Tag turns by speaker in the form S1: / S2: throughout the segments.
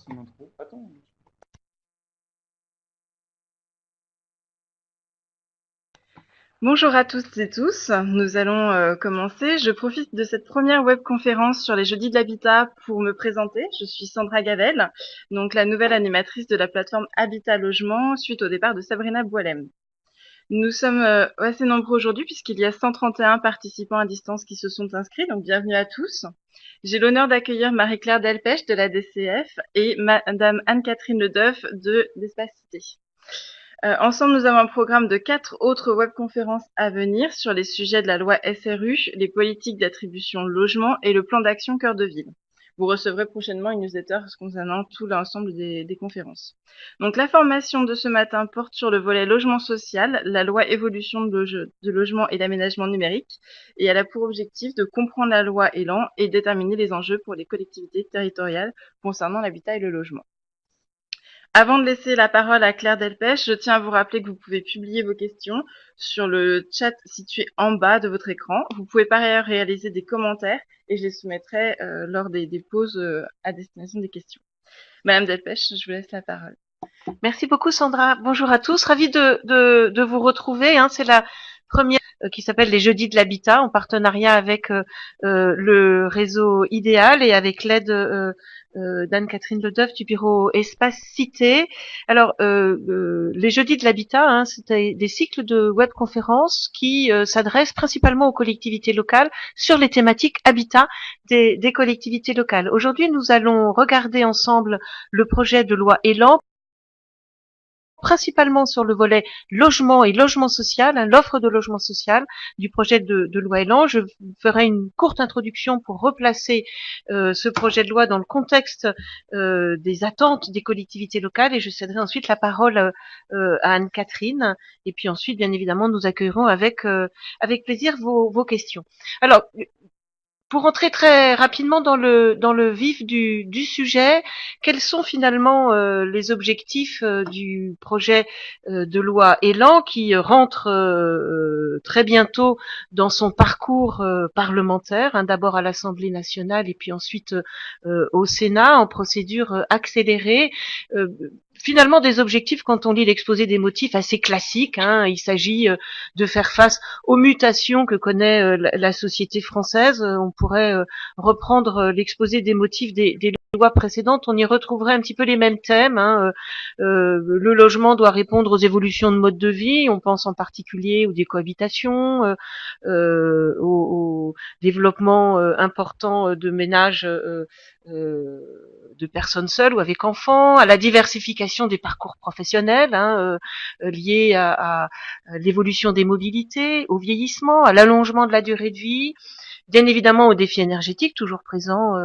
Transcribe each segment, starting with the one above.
S1: son intro. Attends.
S2: Bonjour à toutes et tous, nous allons commencer. Je profite de cette première webconférence sur les jeudis de l'habitat pour me présenter. Je suis Sandra Gavel, donc la nouvelle animatrice de la plateforme Habitat Logement suite au départ de Sabrina Boilem. Nous sommes assez nombreux aujourd'hui puisqu'il y a 131 participants à distance qui se sont inscrits, donc bienvenue à tous. J'ai l'honneur d'accueillir Marie-Claire Delpech de la DCF et Madame Anne-Catherine Ledeuf de l'Espace Cité. Ensemble, nous avons un programme de 4 autres webconférences à venir sur les sujets de la loi SRU, les politiques d'attribution de logement et le plan d'action cœur de ville. Vous recevrez prochainement une newsletter concernant tout l'ensemble des conférences. Donc la formation de ce matin porte sur le volet logement social, la loi évolution de logement et d'aménagement numérique, et elle a pour objectif de comprendre la loi Elan et déterminer les enjeux pour les collectivités territoriales concernant l'habitat et le logement. Avant de laisser la parole à Claire Delpech, je tiens à vous rappeler que vous pouvez publier vos questions sur le chat situé en bas de votre écran. Vous pouvez par ailleurs réaliser des commentaires et je les soumettrai lors des pauses à destination des questions. Madame Delpech, je vous laisse la parole.
S3: Merci beaucoup Sandra. Bonjour à tous, ravie de vous retrouver. C'est la première qui s'appelle les Jeudis de l'Habitat en partenariat avec le réseau Idéal et avec l'aide d'Anne-Catherine Ledeuf du bureau Espace Cité. Alors, les Jeudis de l'Habitat, c'est des cycles de webconférences qui s'adressent principalement aux collectivités locales sur les thématiques habitat des collectivités locales. Aujourd'hui, nous allons regarder ensemble le projet de loi Elan, principalement sur le volet logement et logement social, l'offre de logement social du projet de loi Elan. Je ferai une courte introduction pour replacer ce projet de loi dans le contexte des attentes des collectivités locales et je céderai ensuite la parole à Anne-Catherine et puis ensuite, bien évidemment, nous accueillerons avec plaisir vos questions. Alors, pour entrer très rapidement dans le vif du sujet, quels sont finalement les objectifs du projet de loi Elan qui rentre très bientôt dans son parcours parlementaire, d'abord à l'Assemblée nationale et puis ensuite au Sénat en procédure accélérée. Finalement, des objectifs, quand on lit l'exposé des motifs, assez classiques. Il s'agit de faire face aux mutations que connaît la société française. On pourrait reprendre l'exposé des motifs des lois précédentes. On y retrouverait un petit peu les mêmes thèmes. Le logement doit répondre aux évolutions de mode de vie. On pense en particulier aux décohabitations, au développement important de ménages de personnes seules ou avec enfants, à la diversification des parcours professionnels liés à l'évolution des mobilités, au vieillissement, à l'allongement de la durée de vie, bien évidemment aux défis énergétiques toujours présents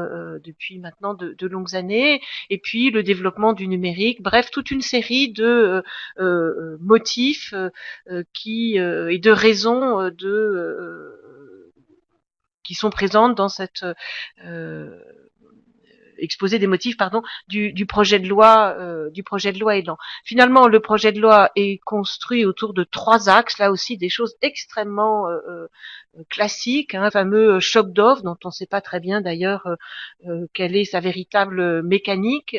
S3: depuis maintenant de longues années, et puis le développement du numérique, bref, toute une série de motifs et de raisons qui sont présentes dans cette exposé des motifs du projet de loi Elan. Finalement, le projet de loi est construit autour de 3 axes, là aussi des choses extrêmement classiques, un fameux choc d'offre dont on ne sait pas très bien d'ailleurs quelle est sa véritable mécanique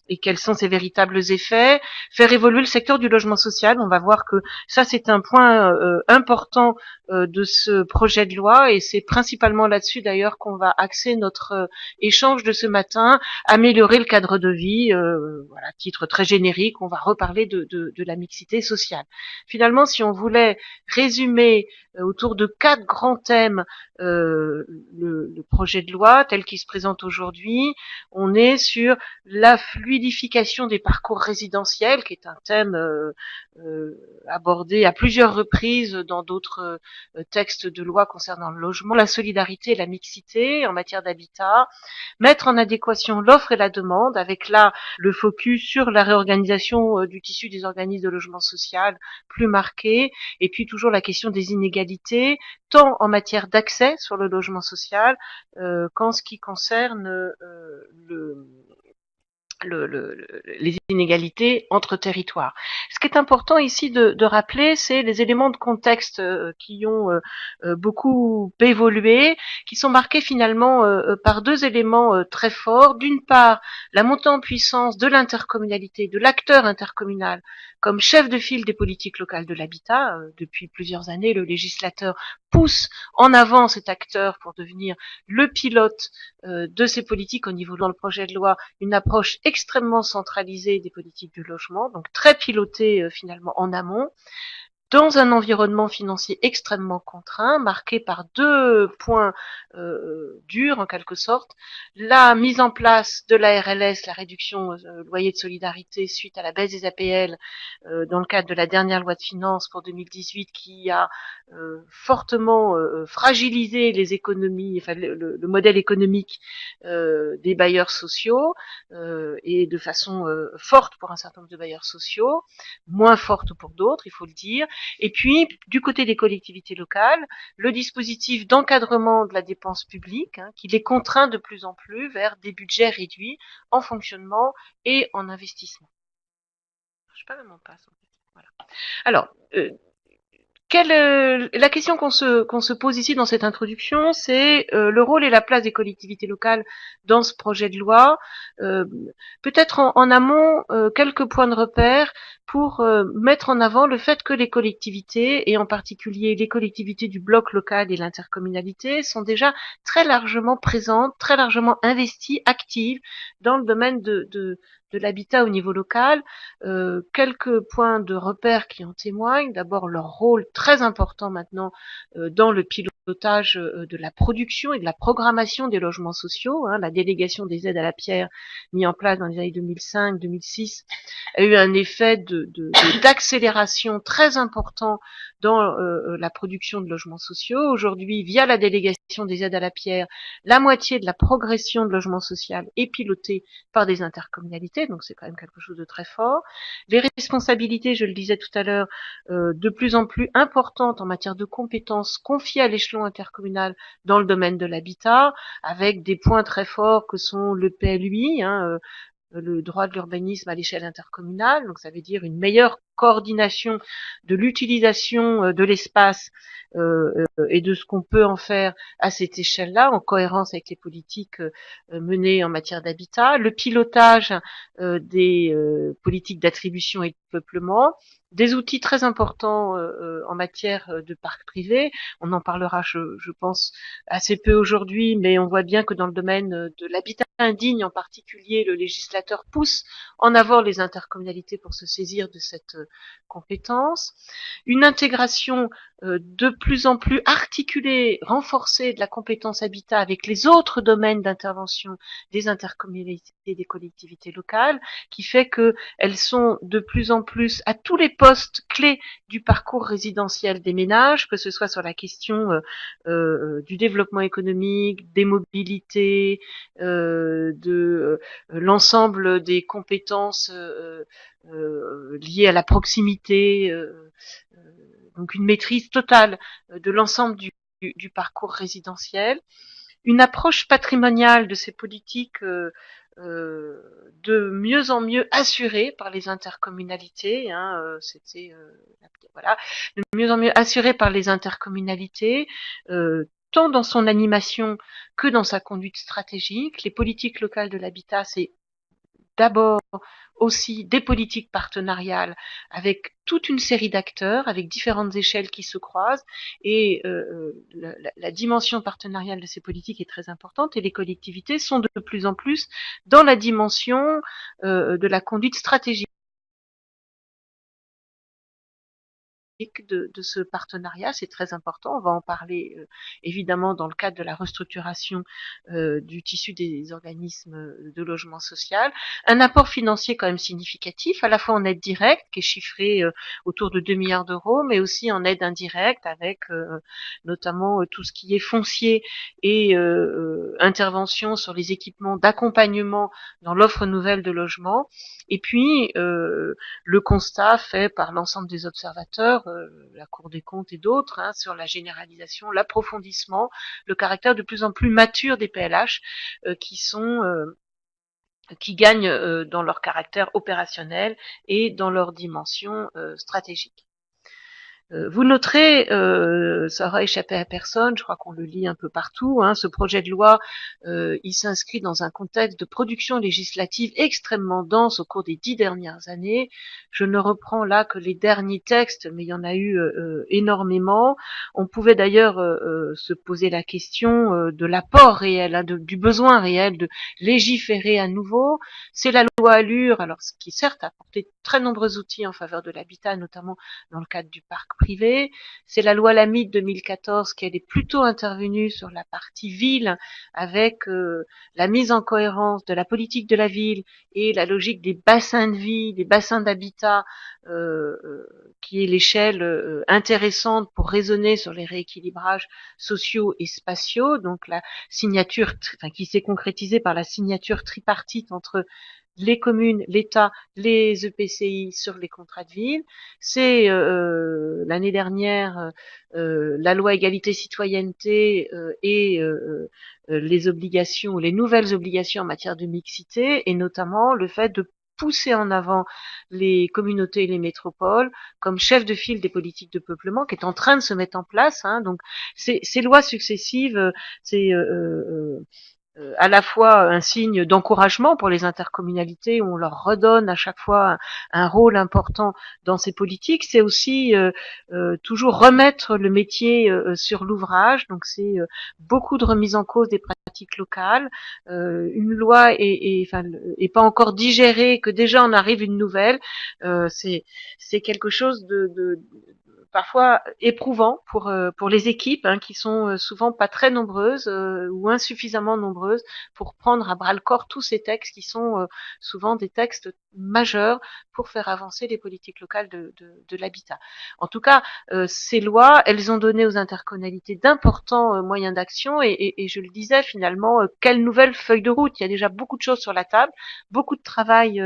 S3: et quels sont ses véritables effets. Faire évoluer le secteur du logement social, on va voir que ça c'est un point important de ce projet de loi et c'est principalement là-dessus d'ailleurs qu'on va axer notre échange de ce matin, améliorer le cadre de vie, voilà, titre très générique, on va reparler de la mixité sociale. Finalement, si on voulait résumer autour de 4 grands thèmes le projet de loi tel qu'il se présente aujourd'hui, on est sur la fluidification des parcours résidentiels, qui est un thème abordé à plusieurs reprises dans d'autres textes de loi concernant le logement, la solidarité et la mixité en matière d'habitat, mettre en adéquation l'offre et la demande, avec là le focus sur la réorganisation du tissu des organismes de logement social plus marqué, et puis toujours la question des inégalités, tant en matière d'accès sur le logement social qu'en ce qui concerne les inégalités entre territoires. Ce qui est important ici de rappeler, c'est les éléments de contexte qui ont beaucoup évolué, qui sont marquées finalement par deux éléments très forts. D'une part, la montée en puissance de l'intercommunalité, de l'acteur intercommunal, comme chef de file des politiques locales de l'habitat. Depuis plusieurs années, le législateur pousse en avant cet acteur pour devenir le pilote de ces politiques au niveau dans le projet de loi, une approche extrêmement centralisée des politiques du logement, donc très pilotée finalement en amont, dans un environnement financier extrêmement contraint, marqué par deux points durs en quelque sorte, la mise en place de la RLS, la réduction loyer de solidarité suite à la baisse des APL dans le cadre de la dernière loi de finances pour 2018 qui a fortement fragilisé les économies, enfin le modèle économique des bailleurs sociaux et de façon forte pour un certain nombre de bailleurs sociaux, moins forte pour d'autres, il faut le dire. Et puis, du côté des collectivités locales, le dispositif d'encadrement de la dépense publique, qui les contraint de plus en plus vers des budgets réduits en fonctionnement et en investissement. Je sais pas même en passe. En fait. Voilà. Alors, la question qu'on se pose ici dans cette introduction, c'est le rôle et la place des collectivités locales dans ce projet de loi. Peut-être en amont, quelques points de repère pour mettre en avant le fait que les collectivités, et en particulier les collectivités du bloc local et l'intercommunalité, sont déjà très largement présentes, très largement investies, actives dans le domaine de l'habitat au niveau local. Quelques points de repère qui en témoignent. D'abord, leur rôle très important maintenant dans le pilotage de la production et de la programmation des logements sociaux. La délégation des aides à la pierre mise en place dans les années 2005-2006 a eu un effet d'accélération très important dans la production de logements sociaux. Aujourd'hui, via la délégation des aides à la pierre, la moitié de la progression de logement social est pilotée par des intercommunalités, donc c'est quand même quelque chose de très fort. Les responsabilités, je le disais tout à l'heure, de plus en plus importantes en matière de compétences confiées à l'échelon intercommunal dans le domaine de l'habitat, avec des points très forts que sont le PLUI, le droit de l'urbanisme à l'échelle intercommunale, donc ça veut dire une meilleure coordination de l'utilisation de l'espace et de ce qu'on peut en faire à cette échelle-là, en cohérence avec les politiques menées en matière d'habitat, le pilotage des politiques d'attribution et de peuplement, des outils très importants en matière de parc privé. On en parlera, je pense, assez peu aujourd'hui, mais on voit bien que dans le domaine de l'habitat indigne en particulier, le législateur pousse en avant les intercommunalités pour se saisir de cette compétence. Une intégration de plus en plus articulée, renforcée de la compétence habitat avec les autres domaines d'intervention des intercommunalités et des collectivités locales, qui fait qu'elles sont de plus en plus à tous les postes clés du parcours résidentiel des ménages, que ce soit sur la question du développement économique, des mobilités, de l'ensemble des compétences liées à la proximité, donc une maîtrise totale de l'ensemble du parcours résidentiel, une approche patrimoniale de ces politiques de mieux en mieux assurée par les intercommunalités, voilà, de mieux en mieux assurée par les intercommunalités, tant dans son animation que dans sa conduite stratégique. Les politiques locales de l'habitat, c'est d'abord aussi des politiques partenariales avec toute une série d'acteurs, avec différentes échelles qui se croisent, et la dimension partenariale de ces politiques est très importante, et les collectivités sont de plus en plus dans la dimension de la conduite stratégique de ce partenariat, c'est très important. On va en parler évidemment dans le cadre de la restructuration du tissu des organismes de logement social. Un apport financier quand même significatif, à la fois en aide directe, qui est chiffré autour de 2 milliards d'euros, mais aussi en aide indirecte, avec notamment tout ce qui est foncier et intervention sur les équipements d'accompagnement dans l'offre nouvelle de logement. Et puis, le constat fait par l'ensemble des observateurs, la Cour des comptes et d'autres, sur la généralisation, l'approfondissement, le caractère de plus en plus mature des PLH qui gagnent dans leur caractère opérationnel et dans leur dimension stratégique. Vous noterez, ça aura échappé à personne, je crois qu'on le lit un peu partout, hein, ce projet de loi, il s'inscrit dans un contexte de production législative extrêmement dense au cours des 10 dernières années. Je ne reprends là que les derniers textes, mais il y en a eu énormément. On pouvait d'ailleurs se poser la question de l'apport réel, hein, du besoin réel de légiférer à nouveau. C'est la loi Allure, alors qui certes a apporté de très nombreux outils en faveur de l'habitat, notamment dans le cadre du parc privé. C'est la loi Lamy de 2014 qui elle est plutôt intervenue sur la partie ville avec la mise en cohérence de la politique de la ville et la logique des bassins de vie, des bassins d'habitat, qui est l'échelle intéressante pour raisonner sur les rééquilibrages sociaux et spatiaux. Donc la signature, enfin, qui s'est concrétisée par la signature tripartite entre les communes, l'État, les EPCI sur les contrats de ville. C'est l'année dernière la loi égalité-citoyenneté et les obligations, les nouvelles obligations en matière de mixité, et notamment le fait de pousser en avant les communautés et les métropoles comme chef de file des politiques de peuplement qui est en train de se mettre en place. Hein. Donc ces lois successives, c'est à la fois un signe d'encouragement pour les intercommunalités où on leur redonne à chaque fois un rôle important dans ces politiques, c'est aussi toujours remettre le métier sur l'ouvrage, donc c'est beaucoup de remise en cause des pratiques locales, une loi est pas encore digérée, que déjà on arrive une nouvelle, c'est quelque chose de parfois éprouvant pour les équipes, hein, qui sont souvent pas très nombreuses ou insuffisamment nombreuses pour prendre à bras le corps tous ces textes qui sont souvent des textes majeurs pour faire avancer les politiques locales de l'habitat. En tout cas, ces lois, elles ont donné aux intercommunalités d'importants moyens d'action et je le disais finalement, quelle nouvelle feuille de route. Il y a déjà beaucoup de choses sur la table, beaucoup de travail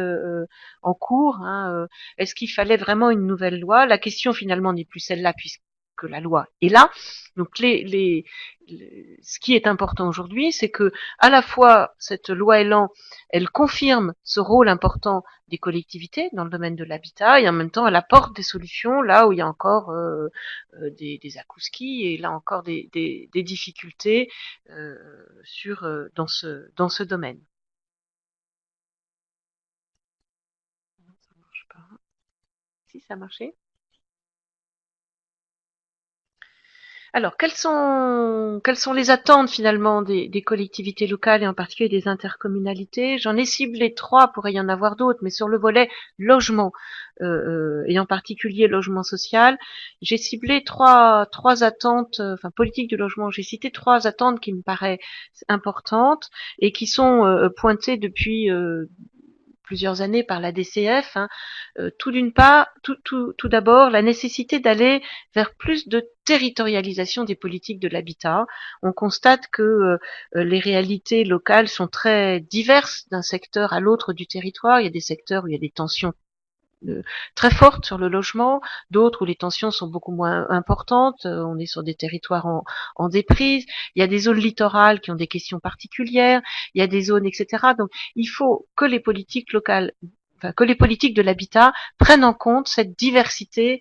S3: en cours. Hein, est-ce qu'il fallait vraiment une nouvelle loi? La question finalement n'est plus celle-là puisque la loi est là. Donc ce qui est important aujourd'hui, c'est que à la fois cette loi Elan, elle confirme ce rôle important des collectivités dans le domaine de l'habitat et en même temps elle apporte des solutions là où il y a encore des akouskis et là encore des difficultés dans ce domaine. Ça marche pas. Si ça marchait. Alors, quelles sont les attentes finalement des collectivités locales et en particulier des intercommunalités? J'en ai ciblé 3, pourrait y en avoir d'autres, mais sur le volet logement et en particulier logement social, j'ai ciblé trois attentes, enfin politique du logement. J'ai cité 3 attentes qui me paraissent importantes et qui sont pointées depuis plusieurs années par la DCF. Hein. Tout d'abord, la nécessité d'aller vers plus de territorialisation des politiques de l'habitat. On constate que les réalités locales sont très diverses d'un secteur à l'autre du territoire. Il y a des secteurs où il y a des tensions très fortes sur le logement, d'autres où les tensions sont beaucoup moins importantes, on est sur des territoires en déprise, il y a des zones littorales qui ont des questions particulières, il y a des zones, etc. Donc il faut que les politiques locales, enfin, que les politiques de l'habitat prennent en compte cette diversité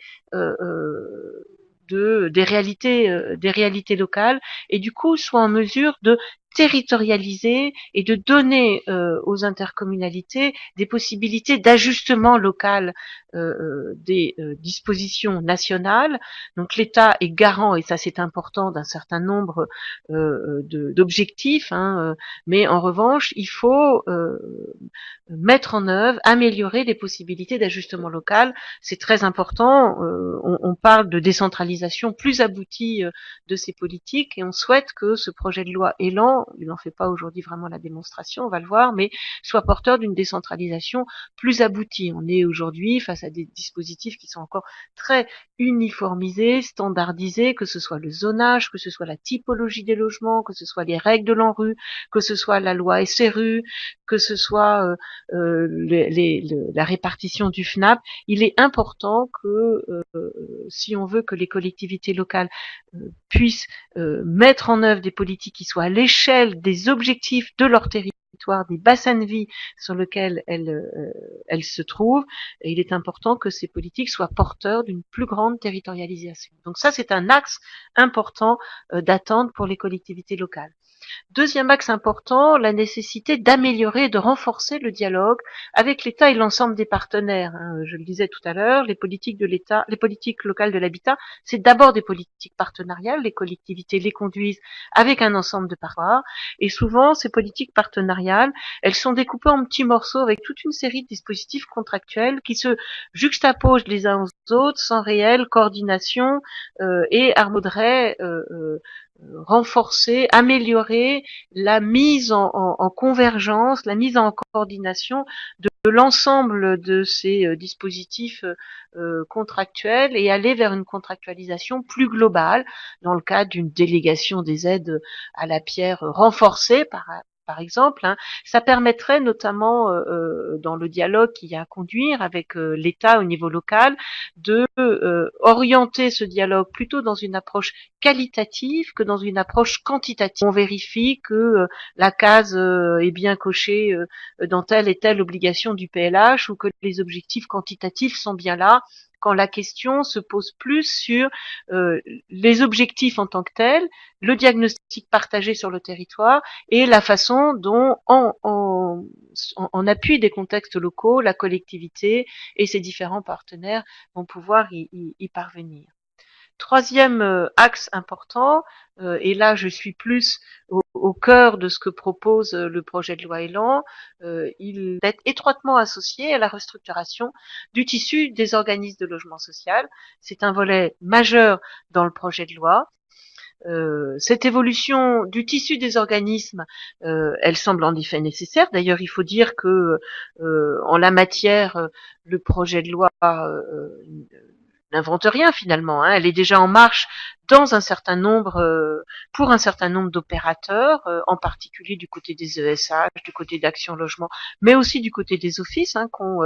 S3: des réalités locales et du coup soient en mesure de territorialiser et de donner aux intercommunalités des possibilités d'ajustement local des dispositions nationales. Donc l'État est garant, et ça c'est important, d'un certain nombre d'objectifs, hein, mais en revanche, il faut mettre en œuvre, améliorer les possibilités d'ajustement local. C'est très important. On parle de décentralisation plus aboutie de ces politiques et on souhaite que ce projet de loi Élan, il n'en fait pas aujourd'hui vraiment la démonstration, on va le voir, mais soit porteur d'une décentralisation plus aboutie. On est aujourd'hui face à des dispositifs qui sont encore très uniformisés, standardisés, que ce soit le zonage, que ce soit la typologie des logements, que ce soit les règles de l'ANRU, que ce soit la loi SRU, que ce soit la répartition du FNAP. Il est important que si on veut que les collectivités locales puissent mettre en œuvre des politiques qui soient à l'échelle des objectifs de leur territoire, territoire, des bassins de vie sur lesquels elles se trouvent. Et il est important que ces politiques soient porteurs d'une plus grande territorialisation. Donc ça, c'est un axe important d'attente pour les collectivités locales. Deuxième axe important, la nécessité d'améliorer et de renforcer le dialogue avec l'État et l'ensemble des partenaires. Je le disais tout à l'heure, les politiques de l'État, les politiques locales de l'habitat, c'est d'abord des politiques partenariales. Les collectivités les conduisent avec un ensemble de partenaires. Et souvent, ces politiques partenariales, elles sont découpées en petits morceaux avec toute une série de dispositifs contractuels qui se juxtaposent les uns aux autres sans réelle coordination et harmonieraient renforcer, améliorer la mise en convergence, la mise en coordination de l'ensemble de ces dispositifs contractuels et aller vers une contractualisation plus globale dans le cadre d'une délégation des aides à la pierre renforcée par exemple, ça permettrait notamment dans le dialogue qu'il y a à conduire avec l'État au niveau local de orienter ce dialogue plutôt dans une approche qualitative que dans une approche quantitative. On vérifie que la case est bien cochée dans telle et telle obligation du PLH ou que les objectifs quantitatifs sont bien là, quand la question se pose plus sur les objectifs en tant que tels, le diagnostic partagé sur le territoire et la façon dont, en appui des contextes locaux, la collectivité et ses différents partenaires vont pouvoir y parvenir. Troisième axe important, et là je suis plus au cœur de ce que propose le projet de loi Elan, il est étroitement associé à la restructuration du tissu des organismes de logement social. C'est un volet majeur dans le projet de loi. Cette évolution du tissu des organismes, elle semble en effet nécessaire. D'ailleurs, il faut dire que en la matière, le projet de loi n'invente rien finalement. Elle est déjà en marche dans un certain nombre, pour un certain nombre d'opérateurs, en particulier du côté des ESH, du côté d'Action Logement, mais aussi du côté des offices qui ont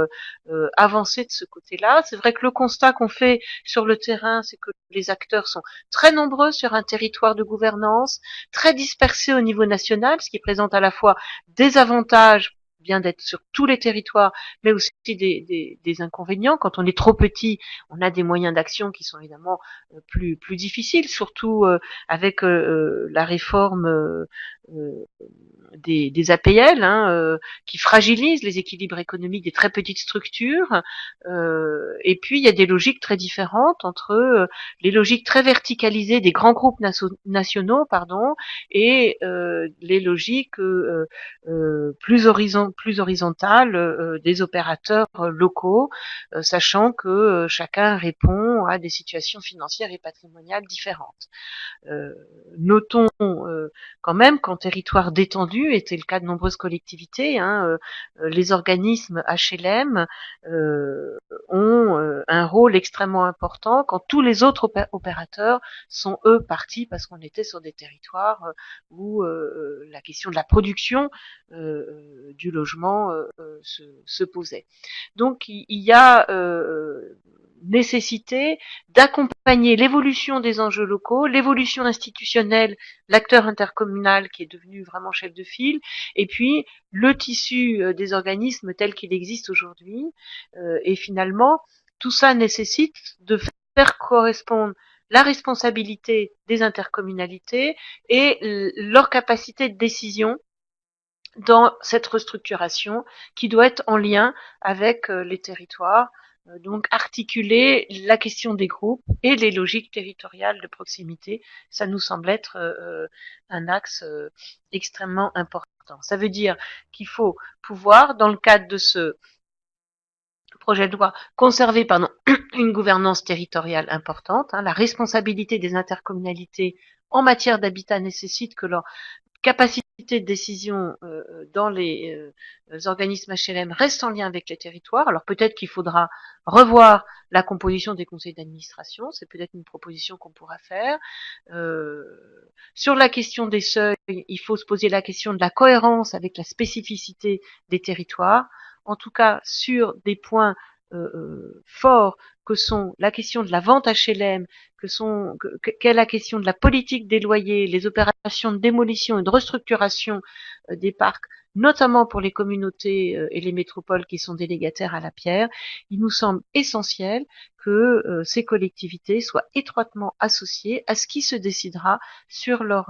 S3: avancé de ce côté-là. C'est vrai que le constat qu'on fait sur le terrain, c'est que les acteurs sont très nombreux sur un territoire de gouvernance, très dispersés au niveau national, ce qui présente à la fois des avantages bien d'être sur tous les territoires, mais aussi des inconvénients. Quand on est trop petit, on a des moyens d'action qui sont évidemment plus difficiles, surtout avec la réforme des APL, qui fragilisent les équilibres économiques des très petites structures. Et puis, il y a des logiques très différentes entre les logiques très verticalisées des grands groupes nationaux, et les logiques plus horizontales des opérateurs locaux, sachant que chacun répond à des situations financières et patrimoniales différentes. Notons quand même qu'en territoire détendu, et c'est le cas de nombreuses collectivités, les organismes HLM ont un rôle extrêmement important quand tous les autres opérateurs sont eux partis parce qu'on était sur des territoires où la question de la production du logement se posait. Donc il y a nécessité d'accompagner l'évolution des enjeux locaux, l'évolution institutionnelle, l'acteur intercommunal qui est devenu vraiment chef de file, et puis le tissu des organismes tel qu'il existe aujourd'hui. Et finalement, tout ça nécessite de faire correspondre la responsabilité des intercommunalités et leur capacité de décision dans cette restructuration qui doit être en lien avec les territoires, donc articuler la question des groupes et les logiques territoriales de proximité, ça nous semble être un axe extrêmement important. Ça veut dire qu'il faut pouvoir, dans le cadre de ce projet de loi, conserver une gouvernance territoriale importante. La responsabilité des intercommunalités en matière d'habitat nécessite que leur capacité de décision dans les organismes HLM reste en lien avec les territoires. Alors peut-être qu'il faudra revoir la composition des conseils d'administration, c'est peut-être une proposition qu'on pourra faire. Sur la question des seuils, il faut se poser la question de la cohérence avec la spécificité des territoires. En tout cas, sur des points forts que sont la question de la vente HLM, qu'est la question de la politique des loyers, les opérations de démolition et de restructuration des parcs, notamment pour les communautés et les métropoles qui sont délégataires à la pierre, il nous semble essentiel que ces collectivités soient étroitement associées à ce qui se décidera sur leur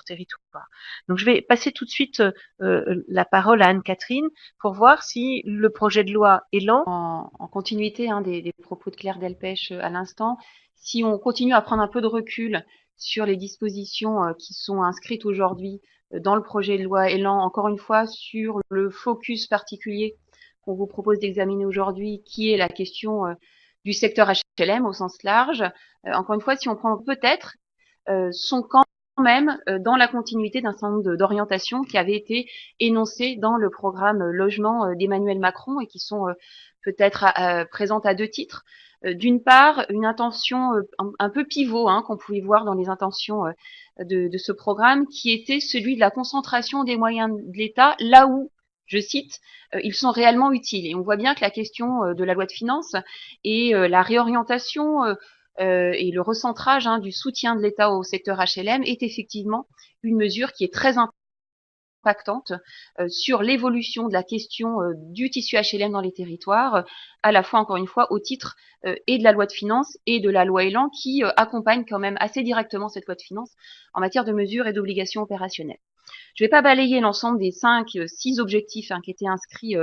S3: territoire. Donc je vais passer tout de suite la parole à Anne-Catherine pour voir si le projet de loi Élan,
S1: en continuité des propos de Claire Delpech à l'instant, si on continue à prendre un peu de recul sur les dispositions qui sont inscrites aujourd'hui dans le projet de loi Élan, encore une fois sur le focus particulier qu'on vous propose d'examiner aujourd'hui, qui est la question du secteur HLM au sens large. Encore une fois, si on prend peut-être sont quand même dans la continuité d'un certain nombre d'orientations qui avaient été énoncées dans le programme logement d'Emmanuel Macron et qui sont peut-être présentes à deux titres. D'une part, une intention un peu pivot qu'on pouvait voir dans les intentions de ce programme, qui était celui de la concentration des moyens de l'État là où, je cite, ils sont réellement utiles. Et on voit bien que la question de la loi de finances et la réorientation et le recentrage du soutien de l'État au secteur HLM est effectivement une mesure qui est très impactante sur l'évolution de la question du tissu HLM dans les territoires, à la fois, encore une fois, au titre et de la loi de finances et de la loi Élan, qui accompagne quand même assez directement cette loi de finances en matière de mesures et d'obligations opérationnelles. Je ne vais pas balayer l'ensemble des 6 objectifs qui étaient inscrits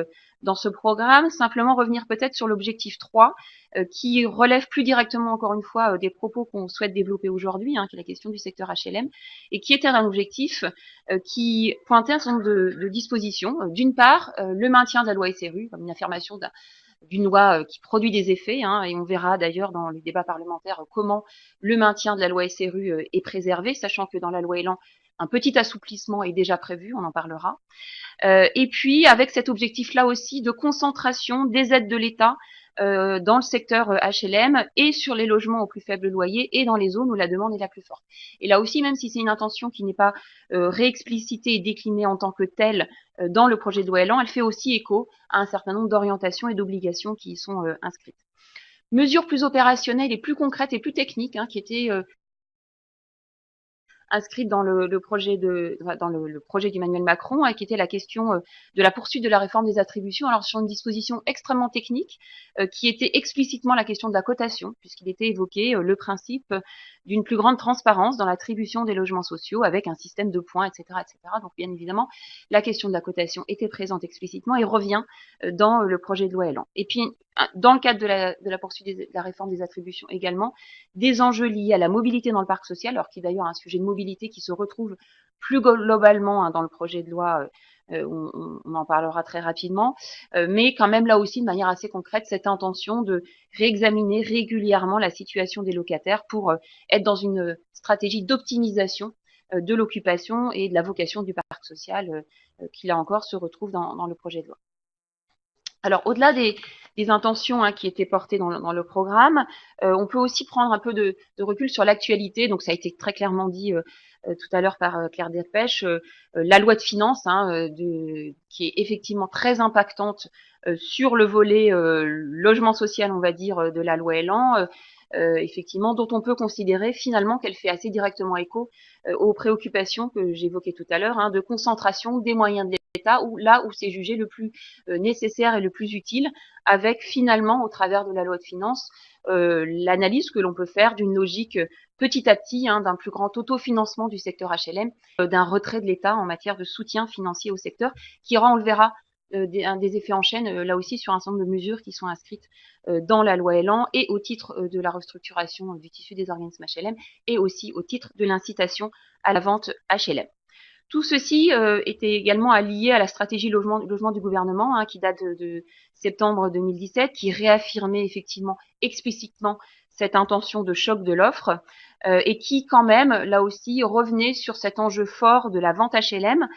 S1: dans ce programme, simplement revenir peut-être sur l'objectif 3, qui relève plus directement, encore une fois, des propos qu'on souhaite développer aujourd'hui, qui est la question du secteur HLM, et qui était un objectif qui pointait un certain nombre de dispositions. D'une part, le maintien de la loi SRU, comme une affirmation d'une loi qui produit des effets, et on verra d'ailleurs dans les débats parlementaires comment le maintien de la loi SRU est préservé, sachant que dans la loi Élan, un petit assouplissement est déjà prévu, on en parlera. Et puis, avec cet objectif-là aussi de concentration des aides de l'État dans le secteur HLM et sur les logements au plus faible loyer et dans les zones où la demande est la plus forte. Et là aussi, même si c'est une intention qui n'est pas réexplicitée et déclinée en tant que telle dans le projet de loi Élan, elle fait aussi écho à un certain nombre d'orientations et d'obligations qui y sont inscrites. Mesures plus opérationnelles et plus concrètes et plus techniques qui étaient inscrite dans le projet d'Emmanuel Macron, qui était la question de la poursuite de la réforme des attributions, alors sur une disposition extrêmement technique, qui était explicitement la question de la cotation, puisqu'il était évoqué le principe d'une plus grande transparence dans l'attribution des logements sociaux, avec un système de points, etc., etc. Donc, bien évidemment, la question de la cotation était présente explicitement et revient dans le projet de loi Élan. Et puis, dans le cadre de la poursuite de la réforme des attributions également, des enjeux liés à la mobilité dans le parc social, alors qui est d'ailleurs un sujet de mobilité qui se retrouve plus globalement dans le projet de loi, on en parlera très rapidement, mais quand même là aussi de manière assez concrète, cette intention de réexaminer régulièrement la situation des locataires pour être dans une stratégie d'optimisation de l'occupation et de la vocation du parc social qui là encore se retrouve dans le projet de loi. Alors, au-delà des intentions qui étaient portées dans le programme, on peut aussi prendre un peu de recul sur l'actualité. Donc, ça a été très clairement dit tout à l'heure par Claire Delpech, la loi de finances, qui est effectivement très impactante sur le volet logement social, on va dire, de la loi Élan, effectivement, dont on peut considérer finalement qu'elle fait assez directement écho aux préoccupations que j'évoquais tout à l'heure, de concentration des moyens de l'État, là où c'est jugé le plus nécessaire et le plus utile, avec finalement, au travers de la loi de finances, l'analyse que l'on peut faire d'une logique petit à petit, d'un plus grand autofinancement du secteur HLM, d'un retrait de l'État en matière de soutien financier au secteur, qui aura, on le verra, des effets en chaîne, là aussi, sur un certain nombre de mesures qui sont inscrites dans la loi Élan et au titre de la restructuration du tissu des organismes HLM et aussi au titre de l'incitation à la vente HLM. Tout ceci était également allié à la stratégie logement du gouvernement qui date de septembre 2017, qui réaffirmait effectivement explicitement cette intention de choc de l'offre et qui quand même, là aussi, revenait sur cet enjeu fort de la vente HLM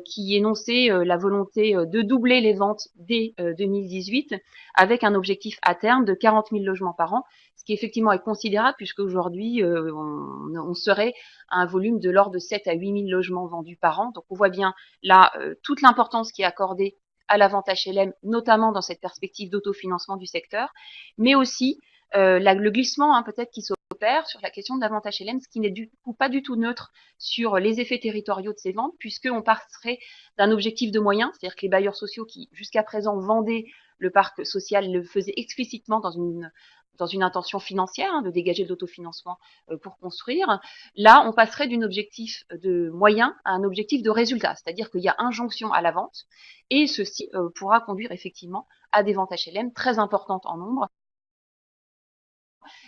S1: qui énonçait la volonté de doubler les ventes dès 2018 avec un objectif à terme de 40 000 logements par an, ce qui effectivement est considérable puisque aujourd'hui on serait à un volume de l'ordre de 7 à 8 000 logements vendus par an. Donc on voit bien là toute l'importance qui est accordée à la vente HLM, notamment dans cette perspective d'autofinancement du secteur, mais aussi le glissement peut-être qui s'opère sur la question de la vente HLM, ce qui n'est du coup pas du tout neutre sur les effets territoriaux de ces ventes, puisqu'on passerait d'un objectif de moyens, c'est-à-dire que les bailleurs sociaux qui jusqu'à présent vendaient le parc social le faisaient explicitement dans une intention financière, de dégager de l'autofinancement pour construire. Là, on passerait d'un objectif de moyens à un objectif de résultat, c'est-à-dire qu'il y a injonction à la vente, et ceci pourra conduire effectivement à des ventes HLM très importantes en nombre,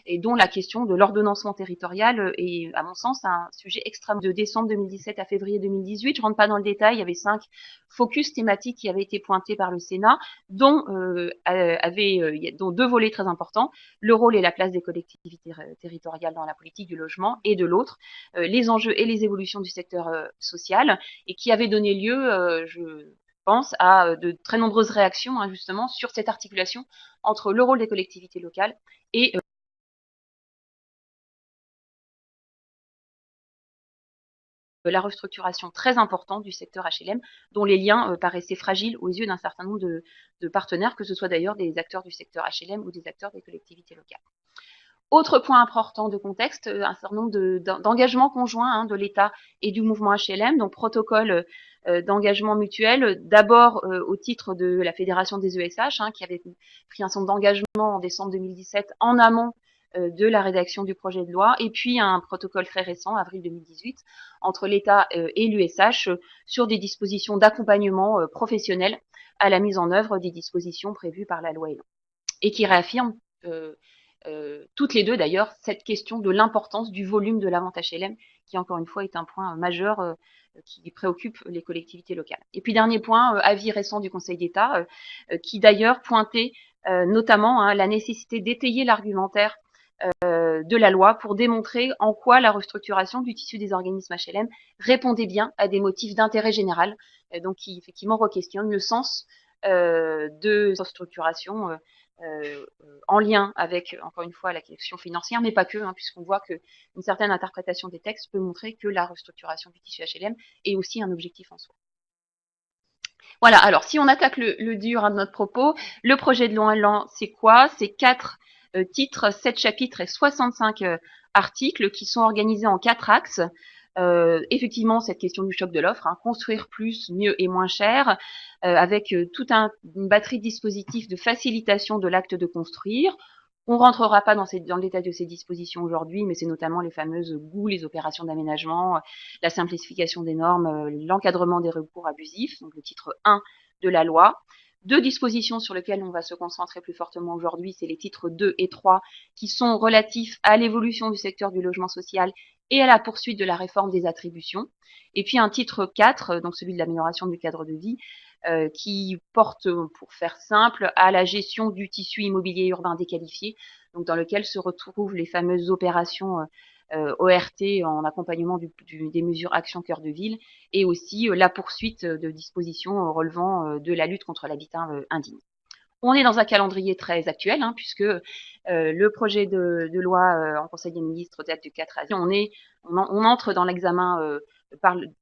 S1: et dont la question de l'ordonnancement territorial est, à mon sens, un sujet extrême. De décembre 2017 à février 2018, je rentre pas dans le détail, il y avait 5 focus thématiques qui avaient été pointés par le Sénat, dont 2 volets très importants, le rôle et la place des collectivités territoriales dans la politique du logement, et de l'autre, les enjeux et les évolutions du secteur social, et qui avaient donné lieu, je pense à de très nombreuses réactions justement sur cette articulation entre le rôle des collectivités locales et la restructuration très importante du secteur HLM, dont les liens paraissaient fragiles aux yeux d'un certain nombre de partenaires, que ce soit d'ailleurs des acteurs du secteur HLM ou des acteurs des collectivités locales. Autre point important de contexte, un certain nombre d'engagements conjoints de l'État et du mouvement HLM, donc protocole d'engagement mutuel, d'abord au titre de la Fédération des ESH, qui avait pris un certain nombre d'engagements en décembre 2017 en amont de la rédaction du projet de loi, et puis un protocole très récent, avril 2018, entre l'État et l'USH sur des dispositions d'accompagnement professionnel à la mise en œuvre des dispositions prévues par la loi Elan, et qui réaffirment toutes les deux d'ailleurs cette question de l'importance du volume de la vente HLM, qui encore une fois est un point majeur qui préoccupe les collectivités locales. Et puis dernier point, avis récent du Conseil d'État, qui d'ailleurs pointait notamment la nécessité d'étayer l'argumentaire de la loi pour démontrer en quoi la restructuration du tissu des organismes HLM répondait bien à des motifs d'intérêt général, donc qui effectivement requestionnent le sens de restructuration en lien avec, encore une fois, la question financière, mais pas que, puisqu'on voit qu'une certaine interprétation des textes peut montrer que la restructuration du tissu HLM est aussi un objectif en soi. Voilà, alors si on attaque le dur de notre propos, le projet de loi Elan, c'est quoi? C'est 4 titres, 7 chapitres et 65 articles qui sont organisés en 4 axes. Effectivement, cette question du choc de l'offre, construire plus, mieux et moins cher, avec toute une batterie de dispositifs de facilitation de l'acte de construire. On rentrera pas dans le détail de ces dispositions aujourd'hui, mais c'est notamment les fameuses GOU, les opérations d'aménagement, la simplification des normes, l'encadrement des recours abusifs, donc le titre 1 de la loi. 2 dispositions sur lesquelles on va se concentrer plus fortement aujourd'hui, c'est les titres 2 et 3, qui sont relatifs à l'évolution du secteur du logement social et à la poursuite de la réforme des attributions. Et puis un titre 4, donc celui de l'amélioration du cadre de vie, qui porte, pour faire simple, à la gestion du tissu immobilier urbain déqualifié, donc dans lequel se retrouvent les fameuses opérations ORT en accompagnement des mesures Action Cœur de Ville, et aussi la poursuite de dispositions relevant de la lutte contre l'habitat indigne. On est dans un calendrier très actuel, puisque le projet de loi en Conseil des ministres date du 4 avril. On entre dans l'examen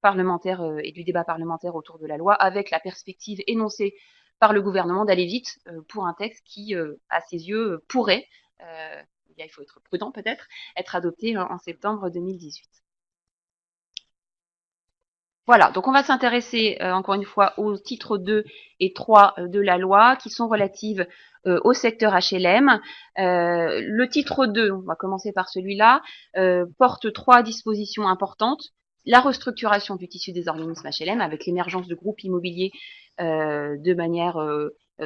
S1: parlementaire et du débat parlementaire autour de la loi, avec la perspective énoncée par le gouvernement d'aller vite pour un texte qui, à ses yeux, pourrait, il faut être prudent peut-être, être adopté en septembre 2018. Voilà, donc on va s'intéresser encore une fois aux titres 2 et 3 de la loi qui sont relatives au secteur HLM. Le titre 2, on va commencer par celui-là, porte 3 dispositions importantes. La restructuration du tissu des organismes HLM avec l'émergence de groupes immobiliers de manière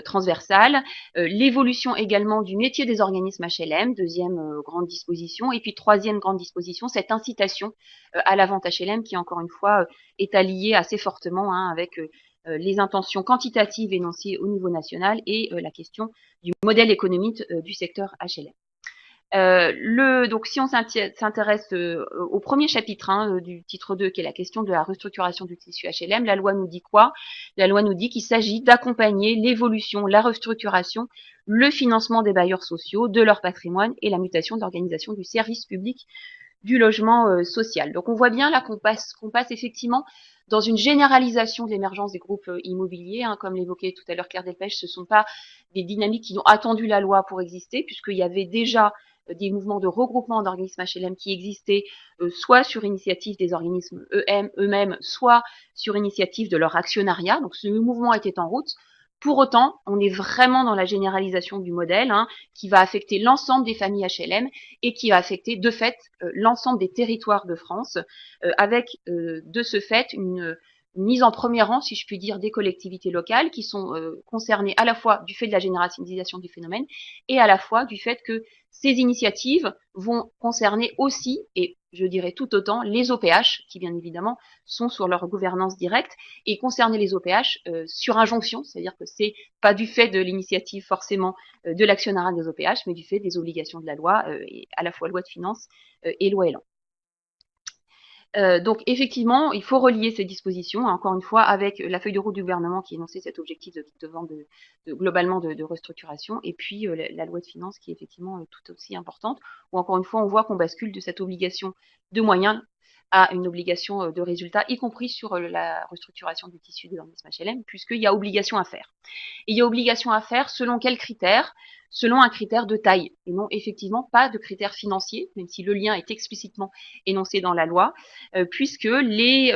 S1: transversale, l'évolution également du métier des organismes HLM, deuxième grande disposition, et puis troisième grande disposition, cette incitation à la vente HLM qui encore une fois est alliée assez fortement avec les intentions quantitatives énoncées au niveau national et la question du modèle économique du secteur HLM. Donc si on s'intéresse au premier chapitre du titre 2, qui est la question de la restructuration du tissu HLM, la loi nous dit quoi? La loi nous dit qu'il s'agit d'accompagner l'évolution, la restructuration, le financement des bailleurs sociaux, de leur patrimoine et la mutation de l'organisation du service public du logement social. Donc on voit bien là qu'on passe effectivement dans une généralisation de l'émergence des groupes immobiliers, hein, comme l'évoquait tout à l'heure Claire Delpech, ce ne sont pas des dynamiques qui ont attendu la loi pour exister, puisqu'il y avait déjà des mouvements de regroupement d'organismes HLM qui existaient, soit sur initiative des organismes eux-mêmes, soit sur initiative de leur actionnariat. Donc ce mouvement était en route. Pour autant, on est vraiment dans la généralisation du modèle, hein, qui va affecter l'ensemble des familles HLM et qui va affecter de fait l'ensemble des territoires de France, avec de ce fait une mise en premier rang, si je puis dire, des collectivités locales qui sont concernées à la fois du fait de la généralisation du phénomène et à la fois du fait que ces initiatives vont concerner aussi, et je dirais tout autant, les OPH, qui bien évidemment sont sur leur gouvernance directe, et concerner les OPH sur injonction, c'est-à-dire que c'est pas du fait de l'initiative forcément de l'actionnariat des OPH, mais du fait des obligations de la loi, et à la fois loi de finances et loi Elan. Donc effectivement, il faut relier ces dispositions, hein, encore une fois, avec la feuille de route du gouvernement qui énonçait cet objectif globalement de restructuration, et puis la loi de finances qui est effectivement tout aussi importante, où encore une fois, on voit qu'on bascule de cette obligation de moyens à une obligation de résultat, y compris sur la restructuration du tissu de l'organisme HLM, puisqu'il y a obligation à faire. Et il y a obligation à faire selon quels critères? Selon un critère de taille, et non effectivement pas de critères financiers, même si le lien est explicitement énoncé dans la loi, puisque les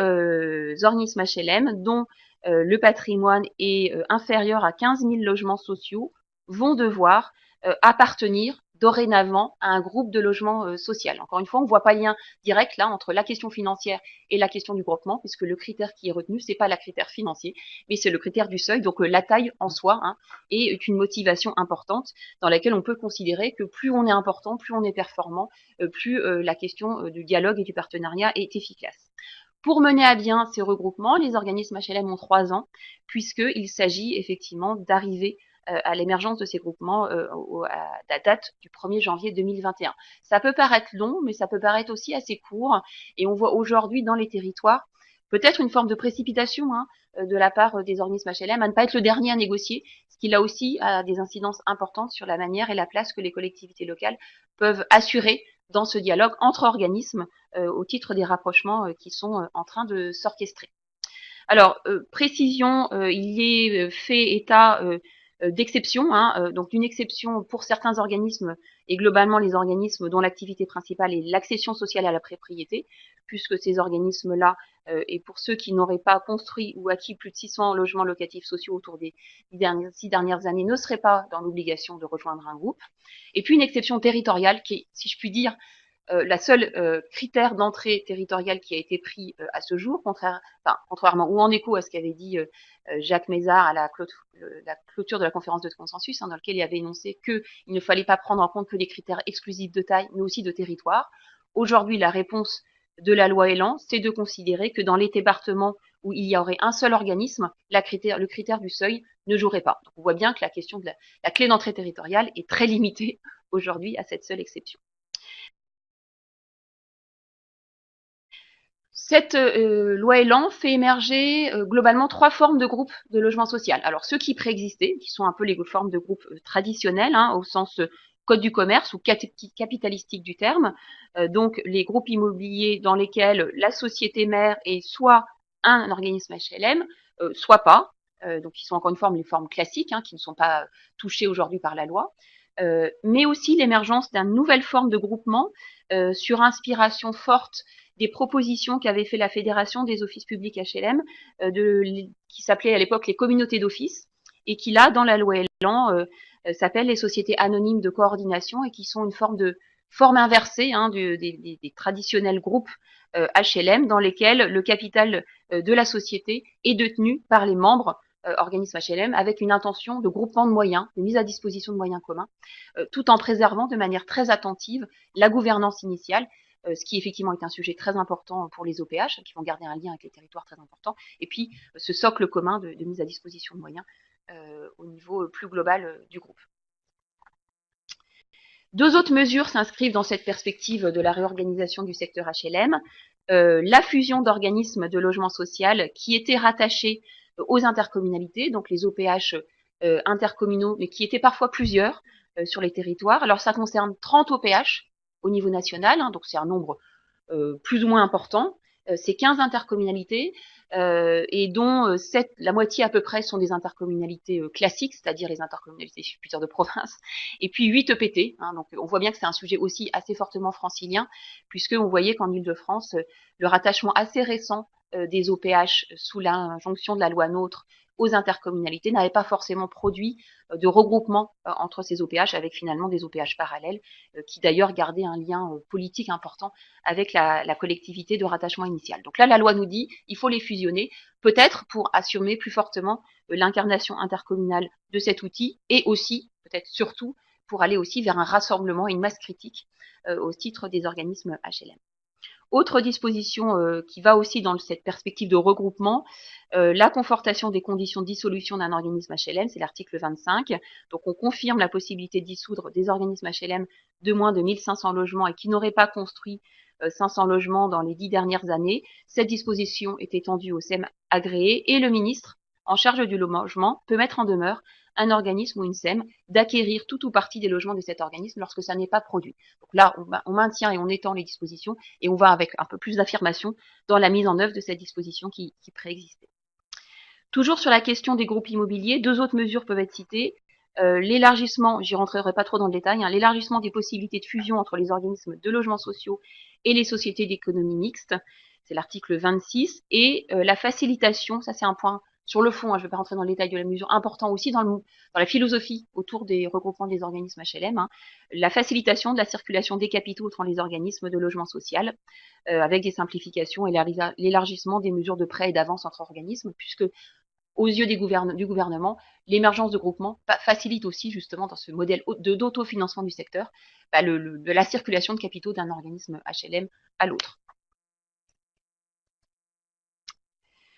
S1: organismes HLM dont le patrimoine est inférieur à 15 000 logements sociaux vont devoir appartenir dorénavant à un groupe de logement social. Encore une fois, on ne voit pas le lien direct là entre la question financière et la question du groupement, puisque le critère qui est retenu, c'est pas le critère financier, mais c'est le critère du seuil. Donc la taille en soi, hein, est une motivation importante dans laquelle on peut considérer que plus on est important, plus on est performant, plus la question du dialogue et du partenariat est efficace. Pour mener à bien ces regroupements, les organismes HLM ont 3 ans, puisqu'il s'agit effectivement d'arriver à l'émergence de ces groupements à la date du 1er janvier 2021. Ça peut paraître long, mais ça peut paraître aussi assez court, et on voit aujourd'hui dans les territoires peut-être une forme de précipitation, hein, de la part des organismes HLM à ne pas être le dernier à négocier, ce qui là aussi a des incidences importantes sur la manière et la place que les collectivités locales peuvent assurer dans ce dialogue entre organismes au titre des rapprochements qui sont en train de s'orchestrer. Alors, précision, il est fait état d'exception, hein, donc d'une exception pour certains organismes et globalement les organismes dont l'activité principale est l'accession sociale à la propriété, puisque ces organismes-là, et pour ceux qui n'auraient pas construit ou acquis plus de 600 logements locatifs sociaux autour des 6 dernières années, ne seraient pas dans l'obligation de rejoindre un groupe. Et puis une exception territoriale qui est, si je puis dire, la seule critère d'entrée territoriale qui a été pris à ce jour, contrairement ou en écho à ce qu'avait dit Jacques Mézard à la clôture de la conférence de consensus, hein, dans lequel il avait énoncé qu'il ne fallait pas prendre en compte que les critères exclusifs de taille, mais aussi de territoire. Aujourd'hui, la réponse de la loi Elan, c'est de considérer que dans les départements où il y aurait un seul organisme, le critère du seuil ne jouerait pas. Donc on voit bien que la question de la clé d'entrée territoriale est très limitée aujourd'hui à cette seule exception. Cette loi Elan fait émerger globalement 3 formes de groupes de logement social. Alors ceux qui préexistaient, qui sont un peu les formes de groupes traditionnels, hein, au sens code du commerce ou capitalistique du terme, donc les groupes immobiliers dans lesquels la société mère est soit un organisme HLM, soit pas, donc qui sont encore une forme, les formes classiques, hein, qui ne sont pas touchées aujourd'hui par la loi, mais aussi l'émergence d'une nouvelle forme de groupement sur inspiration forte des propositions qu'avait fait la Fédération des offices publics HLM, qui s'appelait à l'époque les communautés d'office, et qui là, dans la loi Elan, s'appellent les sociétés anonymes de coordination et qui sont une forme inversée, hein, des traditionnels groupes HLM dans lesquels le capital de la société est détenu par les membres organismes HLM avec une intention de groupement de moyens, de mise à disposition de moyens communs, tout en préservant de manière très attentive la gouvernance initiale, ce qui effectivement est un sujet très important pour les OPH, qui vont garder un lien avec les territoires très important, et puis ce socle commun de mise à disposition de moyens au niveau plus global du groupe. 2 autres mesures s'inscrivent dans cette perspective de la réorganisation du secteur HLM. La fusion d'organismes de logement social qui étaient rattachés aux intercommunalités, donc les OPH intercommunaux, mais qui étaient parfois plusieurs sur les territoires. Alors ça concerne 30 OPH au niveau national, hein, donc c'est un nombre plus ou moins importants. C'est 15 intercommunalités et dont la moitié à peu près sont des intercommunalités classiques, c'est-à-dire les intercommunalités, je puis dire, de province, et puis 8 EPT. Donc on voit bien que c'est un sujet aussi assez fortement francilien, puisqu'on voyait qu'en Île-de-France, le rattachement assez récent des OPH sous l'injonction de la loi NOTRe aux intercommunalités n'avait pas forcément produit de regroupement entre ces OPH avec finalement des OPH parallèles qui d'ailleurs gardaient un lien politique important avec la collectivité de rattachement initial. Donc là, la loi nous dit il faut les fusionner, peut-être pour assumer plus fortement l'incarnation intercommunale de cet outil et aussi, peut-être surtout, pour aller aussi vers un rassemblement et une masse critique au titre des organismes HLM. Autre disposition qui va aussi dans cette perspective de regroupement, la confortation des conditions de dissolution d'un organisme HLM, c'est l'article 25. Donc on confirme la possibilité de dissoudre des organismes HLM de moins de 1500 logements et qui n'auraient pas construit 500 logements dans les 10 dernières années. Cette disposition est étendue au SEM agréé et le ministre en charge du logement peut mettre en demeure un organisme ou une SEM d'acquérir tout ou partie des logements de cet organisme lorsque ça n'est pas produit. Donc là, on maintient et on étend les dispositions et on va avec un peu plus d'affirmation dans la mise en œuvre de cette disposition qui préexistait. Toujours sur la question des groupes immobiliers, 2 autres mesures peuvent être citées. L'élargissement, j'y rentrerai pas trop dans le détail, l'élargissement des possibilités de fusion entre les organismes de logements sociaux et les sociétés d'économie mixte, c'est l'article 26, et la facilitation, ça c'est un point sur le fond, je ne vais pas rentrer dans le détail de la mesure, important aussi dans la philosophie autour des regroupements des organismes HLM, la facilitation de la circulation des capitaux entre les organismes de logement social, avec des simplifications et l'élargissement des mesures de prêt et d'avance entre organismes, puisque aux yeux du gouvernement, l'émergence de groupements facilite aussi justement dans ce modèle d'autofinancement du secteur de la circulation de capitaux d'un organisme HLM à l'autre.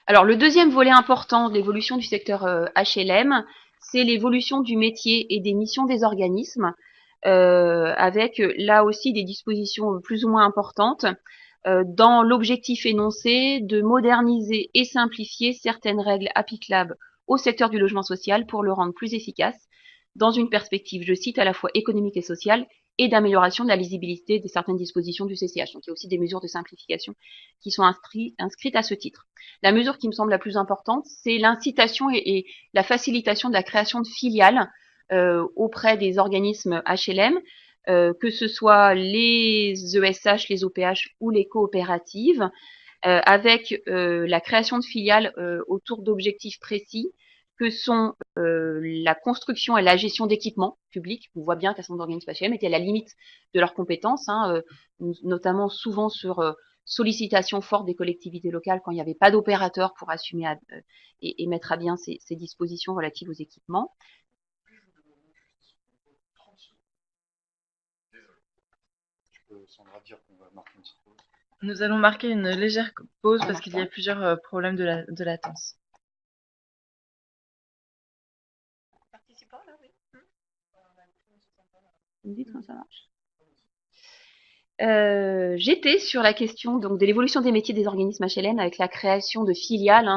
S1: Alors le deuxième volet important de l'évolution du secteur HLM, c'est l'évolution du métier et des missions des organismes, avec là aussi des dispositions plus ou moins importantes, dans l'objectif énoncé de moderniser et simplifier certaines règles applicables au secteur du logement social pour le rendre plus efficace, dans une perspective, je cite, à la fois économique et sociale, et d'amélioration de la lisibilité de certaines dispositions du CCH. Donc il y a aussi des mesures de simplification qui sont inscrites à ce titre. La mesure qui me semble la plus importante, c'est l'incitation et la facilitation de la création de filiales auprès des organismes HLM, que ce soit les ESH, les OPH ou les coopératives, avec la création de filiales autour d'objectifs précis que sont la construction et la gestion d'équipements publics. On voit bien qu'un certain nombre d'organismes HLM étaient à la limite de leurs compétences, notamment souvent sur sollicitation forte des collectivités locales quand il n'y avait pas d'opérateur pour assumer et mettre à bien ces dispositions relatives aux équipements.
S4: Sandra dire qu'on va marquer une petite pause.
S2: Nous allons marquer une légère pause parce qu'il y a plusieurs problèmes de latence.
S1: Participant là, oui. Vous me dites quand ça marche. J'étais sur la question donc de l'évolution des métiers des organismes HLM avec la création de filiales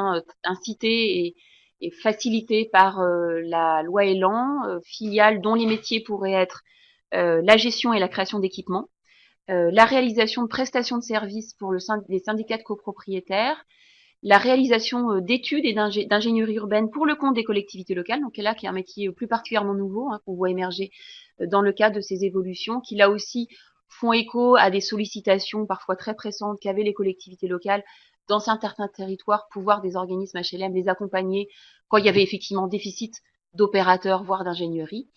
S1: incitées et facilitées par la loi Elan, filiales dont les métiers pourraient être la gestion et la création d'équipements, la réalisation de prestations de services pour les syndicats de copropriétaires, la réalisation d'études et d'ingénierie urbaine pour le compte des collectivités locales, donc là qui est un métier plus particulièrement nouveau qu'on voit émerger dans le cadre de ces évolutions, qui là aussi font écho à des sollicitations parfois très pressantes qu'avaient les collectivités locales dans certains territoires pour voir des organismes HLM les accompagner quand il y avait effectivement déficit d'opérateurs, voire d'ingénierie.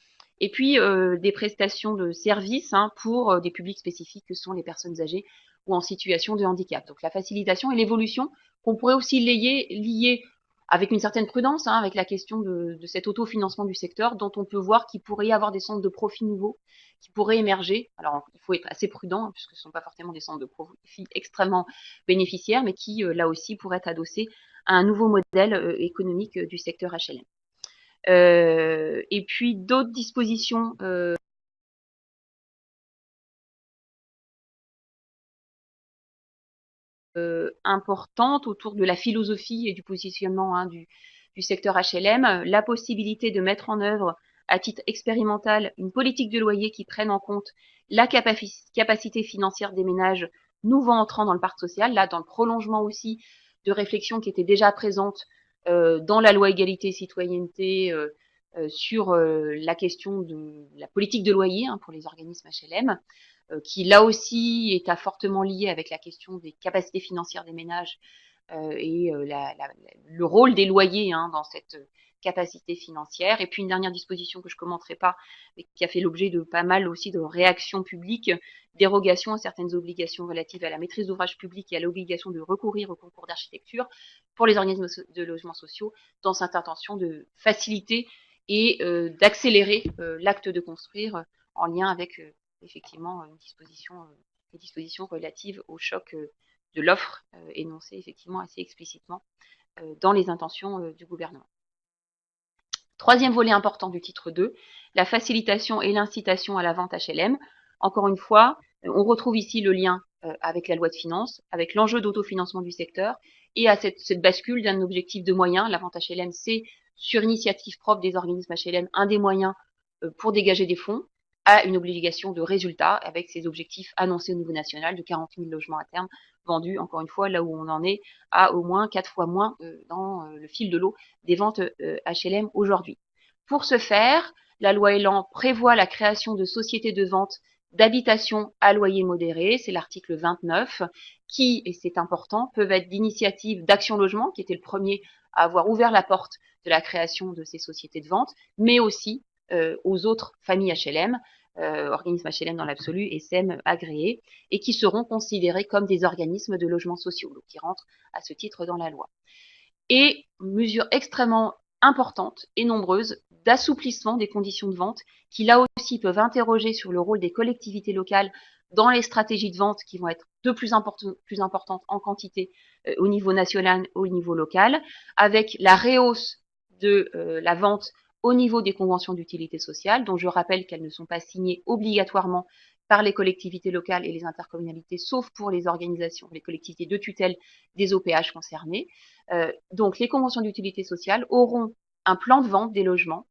S1: Et puis des prestations de services pour des publics spécifiques que sont les personnes âgées ou en situation de handicap. Donc la facilitation et l'évolution qu'on pourrait aussi lier avec une certaine prudence, avec la question de cet autofinancement du secteur, dont on peut voir qu'il pourrait y avoir des centres de profit nouveaux qui pourraient émerger. Alors il faut être assez prudent, puisque ce ne sont pas forcément des centres de profit extrêmement bénéficiaires, mais qui là aussi pourraient être adossés à un nouveau modèle économique du secteur HLM. Et puis d'autres dispositions importantes autour de la philosophie et du positionnement du secteur HLM, la possibilité de mettre en œuvre à titre expérimental une politique de loyer qui prenne en compte la capacité financière des ménages nouveaux entrants dans le parc social, là dans le prolongement aussi de réflexions qui étaient déjà présentes dans la loi égalité et citoyenneté sur la question de la politique de loyer pour les organismes HLM, qui là aussi est fortement lié avec la question des capacités financières des ménages et le rôle des loyers dans cette capacité financière. Et puis une dernière disposition que je commenterai pas, mais qui a fait l'objet de pas mal aussi de réactions publiques, dérogation à certaines obligations relatives à la maîtrise d'ouvrage public et à l'obligation de recourir au concours d'architecture pour les organismes de logements sociaux, dans cette intention de faciliter et d'accélérer l'acte de construire en lien avec effectivement des dispositions relatives au choc de l'offre énoncée effectivement assez explicitement dans les intentions du gouvernement. Troisième volet important du titre 2, la facilitation et l'incitation à la vente HLM. Encore une fois, on retrouve ici le lien avec la loi de finances, avec l'enjeu d'autofinancement du secteur et à cette bascule d'un objectif de moyens. La vente HLM, c'est sur initiative propre des organismes HLM un des moyens pour dégager des fonds, à une obligation de résultat avec ces objectifs annoncés au niveau national de 40 000 logements à terme vendus, encore une fois, là où on en est à au moins 4 fois moins dans le fil de l'eau des ventes HLM aujourd'hui. Pour ce faire, la loi Elan prévoit la création de sociétés de vente d'habitation à loyer modéré, c'est l'article 29, qui, et c'est important, peuvent être d'initiative d'Action Logement, qui était le premier à avoir ouvert la porte de la création de ces sociétés de vente, mais aussi aux autres familles HLM, organismes HLM dans l'absolu et SEM agréés, et qui seront considérés comme des organismes de logements sociaux, donc qui rentrent à ce titre dans la loi. Et mesures extrêmement importantes et nombreuses d'assouplissement des conditions de vente, qui là aussi peuvent interroger sur le rôle des collectivités locales dans les stratégies de vente qui vont être de plus importantes en quantité au niveau national, au niveau local, avec la rehausse de la vente au niveau des conventions d'utilité sociale, dont je rappelle qu'elles ne sont pas signées obligatoirement par les collectivités locales et les intercommunalités, sauf pour les organisations, les collectivités de tutelle des OPH concernés. Donc les conventions d'utilité sociale auront un plan de vente des logements,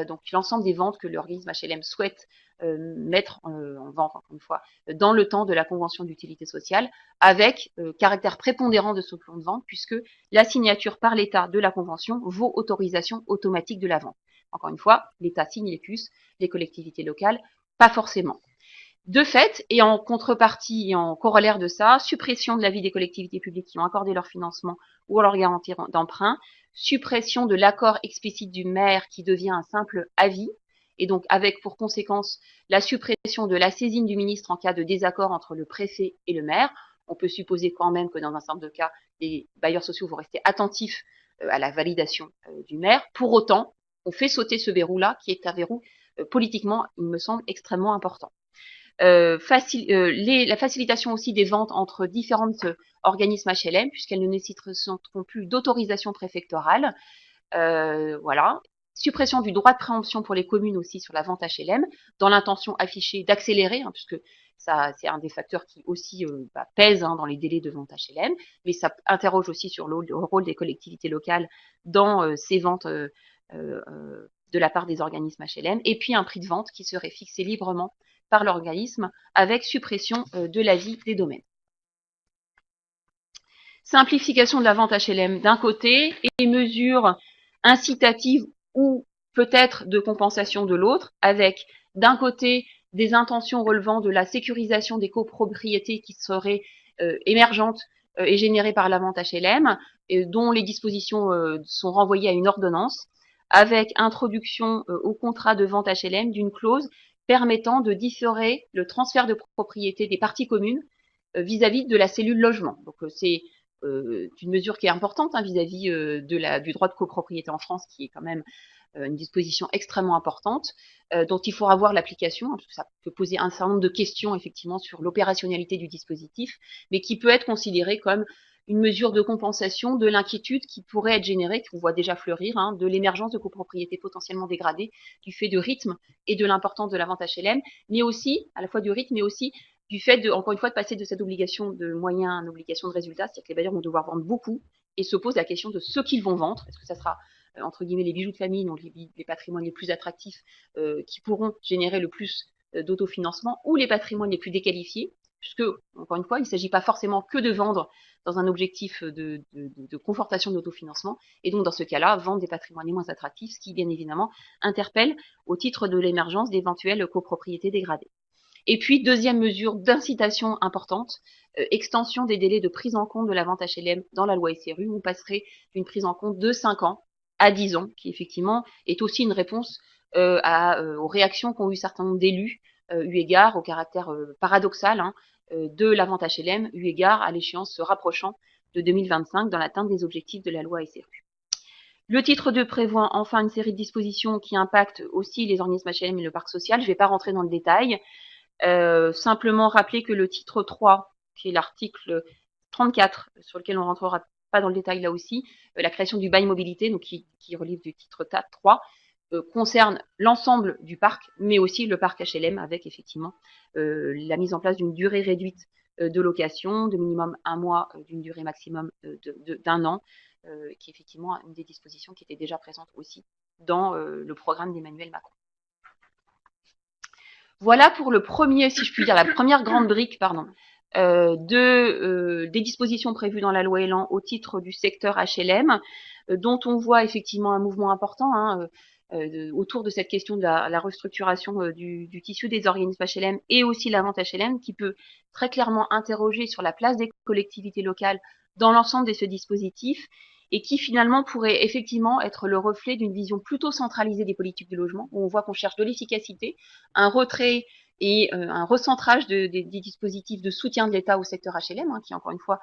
S1: donc l'ensemble des ventes que l'organisme HLM souhaite mettre en vente, encore une fois, dans le temps de la convention d'utilité sociale, avec caractère prépondérant de ce plan de vente, puisque la signature par l'État de la convention vaut autorisation automatique de la vente. Encore une fois, l'État signe les puces, les collectivités locales, pas forcément. De fait, et en contrepartie et en corollaire de ça, suppression de l'avis des collectivités publiques qui ont accordé leur financement ou leur garantie d'emprunt, suppression de l'accord explicite du maire qui devient un simple avis, et donc avec pour conséquence la suppression de la saisine du ministre en cas de désaccord entre le préfet et le maire. On peut supposer quand même que dans un certain nombre de cas, les bailleurs sociaux vont rester attentifs à la validation du maire. Pour autant, on fait sauter ce verrou-là, qui est un verrou politiquement, il me semble, extrêmement important. La facilitation aussi des ventes entre différents organismes HLM, puisqu'elles ne nécessiteront plus d'autorisation préfectorale. Voilà. Suppression du droit de préemption pour les communes aussi sur la vente HLM, dans l'intention affichée d'accélérer, puisque ça c'est un des facteurs qui aussi pèse dans les délais de vente HLM, mais ça interroge aussi sur le rôle des collectivités locales dans ces ventes de la part des organismes HLM, et puis un prix de vente qui serait fixé librement par l'organisme avec suppression de l'avis des domaines. Simplification de la vente HLM d'un côté et mesures incitatives ou peut-être de compensation de l'autre, avec d'un côté des intentions relevant de la sécurisation des copropriétés qui seraient émergentes et générées par la vente HLM, dont les dispositions sont renvoyées à une ordonnance, avec introduction au contrat de vente HLM d'une clause permettant de différer le transfert de propriété des parties communes vis-à-vis de la cellule logement. Donc c'est une mesure qui est importante vis-à-vis du droit de copropriété en France, qui est quand même une disposition extrêmement importante, dont il faudra voir l'application, parce que ça peut poser un certain nombre de questions effectivement sur l'opérationnalité du dispositif, mais qui peut être considéré comme une mesure de compensation de l'inquiétude qui pourrait être générée, qu'on voit déjà fleurir, de l'émergence de copropriétés potentiellement dégradées du fait du rythme et de l'importance de la vente HLM, mais aussi, à la fois du rythme, mais aussi du fait de, encore une fois, de passer de cette obligation de moyens à une obligation de résultat, c'est-à-dire que les bailleurs vont devoir vendre beaucoup, et se pose la question de ce qu'ils vont vendre. Est-ce que ça sera, entre guillemets, les bijoux de famille, donc les patrimoines les plus attractifs, qui pourront générer le plus d'autofinancement, ou les patrimoines les plus déqualifiés, puisque, encore une fois, il ne s'agit pas forcément que de vendre dans un objectif de confortation de l'autofinancement, et donc dans ce cas-là, vendre des patrimoines les moins attractifs, ce qui bien évidemment interpelle au titre de l'émergence d'éventuelles copropriétés dégradées. Et puis, deuxième mesure d'incitation importante, extension des délais de prise en compte de la vente HLM dans la loi SRU. On passerait d'une prise en compte de 5 ans à 10 ans, qui effectivement est aussi une réponse aux réactions qu'ont eu certains nombre d'élus, eu égard au caractère paradoxal de la vente HLM, eu égard à l'échéance se rapprochant de 2025 dans l'atteinte des objectifs de la loi SRU. Le titre 2 prévoit enfin une série de dispositions qui impactent aussi les organismes HLM et le parc social. Je ne vais pas rentrer dans le détail. Simplement rappeler que le titre 3, qui est l'article 34, sur lequel on ne rentrera pas dans le détail là aussi, la création du bail mobilité, donc qui relève du titre 3, concerne l'ensemble du parc, mais aussi le parc HLM, avec effectivement la mise en place d'une durée réduite de location, de minimum 1 mois, d'une durée maximum d'1 an, qui est effectivement une des dispositions qui était déjà présente aussi dans le programme d'Emmanuel Macron. Voilà pour le premier, si je puis dire, la première grande brique, des dispositions prévues dans la loi Elan au titre du secteur HLM, dont on voit effectivement un mouvement important autour de cette question de la restructuration du tissu des organismes HLM et aussi la vente HLM, qui peut très clairement interroger sur la place des collectivités locales dans l'ensemble de ce dispositif, et qui finalement pourrait effectivement être le reflet d'une vision plutôt centralisée des politiques du logement, où on voit qu'on cherche de l'efficacité, un retrait et un recentrage des dispositifs de soutien de l'État au secteur HLM, qui encore une fois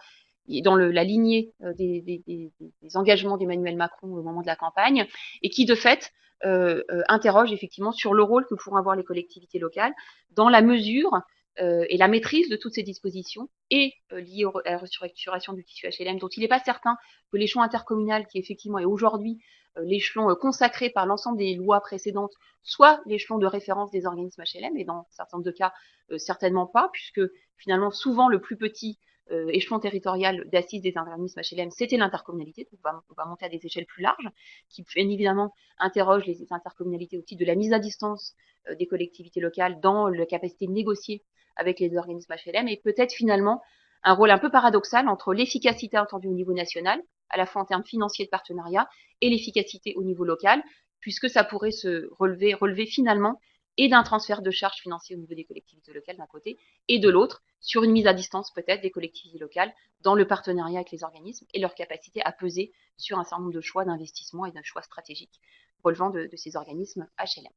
S1: est dans la lignée des engagements d'Emmanuel Macron au moment de la campagne, et qui de fait interroge effectivement sur le rôle que pourront avoir les collectivités locales dans la mesure et la maîtrise de toutes ces dispositions est liée à la restructuration du tissu HLM, dont il n'est pas certain que l'échelon intercommunal, qui effectivement est aujourd'hui l'échelon consacré par l'ensemble des lois précédentes, soit l'échelon de référence des organismes HLM, et dans un certain nombre de cas, certainement pas, puisque finalement, souvent, le plus petit échelon territorial d'assises des organismes HLM, c'était l'intercommunalité, donc on va monter à des échelles plus larges, qui bien évidemment interrogent les intercommunalités au titre de la mise à distance des collectivités locales dans la capacité de négocier avec les organismes HLM, et peut-être finalement un rôle un peu paradoxal entre l'efficacité attendue au niveau national, à la fois en termes financiers de partenariat, et l'efficacité au niveau local, puisque ça pourrait se relever finalement et d'un transfert de charges financières au niveau des collectivités locales d'un côté, et de l'autre, sur une mise à distance peut-être des collectivités locales dans le partenariat avec les organismes et leur capacité à peser sur un certain nombre de choix d'investissement et d'un choix stratégique relevant de ces organismes HLM.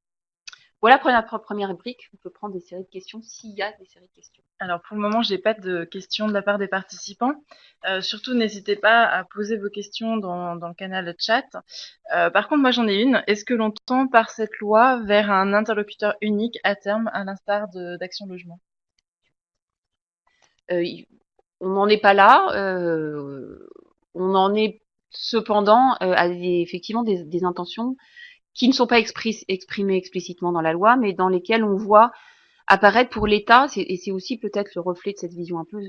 S1: Voilà pour la première brique. On peut prendre des séries de questions s'il y a des séries de questions.
S2: Alors pour le moment, j'ai pas de questions de la part des participants. Surtout, n'hésitez pas à poser vos questions dans le canal chat. Par contre, moi j'en ai une. Est-ce que l'on tend par cette loi vers un interlocuteur unique à terme, à l'instar d'Action Logement?
S1: On n'en est pas là. On en est cependant à effectivement des intentions qui ne sont pas exprimées explicitement dans la loi, mais dans lesquelles on voit apparaître pour l'État, et c'est aussi peut-être le reflet de cette vision un peu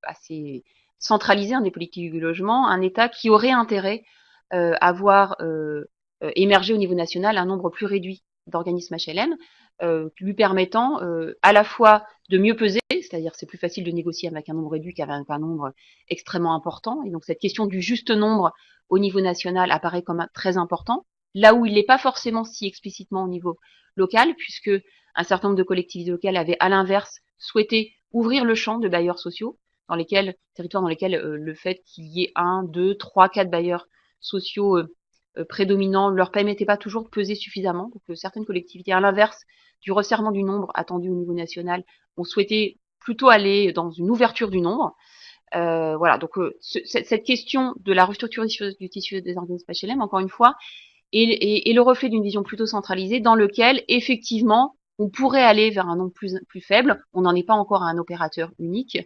S1: assez centralisée des politiques du logement, un État qui aurait intérêt à voir émerger au niveau national un nombre plus réduit d'organismes HLM, lui permettant à la fois de mieux peser, c'est-à-dire c'est plus facile de négocier avec un nombre réduit qu'avec un nombre extrêmement important, et donc cette question du juste nombre au niveau national apparaît comme très important, là où il n'est pas forcément si explicitement au niveau local, puisque un certain nombre de collectivités locales avaient à l'inverse souhaité ouvrir le champ de bailleurs sociaux, territoires dans lesquels le fait qu'il y ait 1, 2, 3, 4 bailleurs sociaux prédominants leur permettait pas toujours de peser suffisamment. Donc certaines collectivités, à l'inverse du resserrement du nombre attendu au niveau national, ont souhaité plutôt aller dans une ouverture du nombre. Voilà, donc cette question de la restructuration du tissu des organismes HLM, encore une fois, est le reflet d'une vision plutôt centralisée dans lequel, effectivement, on pourrait aller vers un nombre plus faible. On n'en est pas encore à un opérateur unique,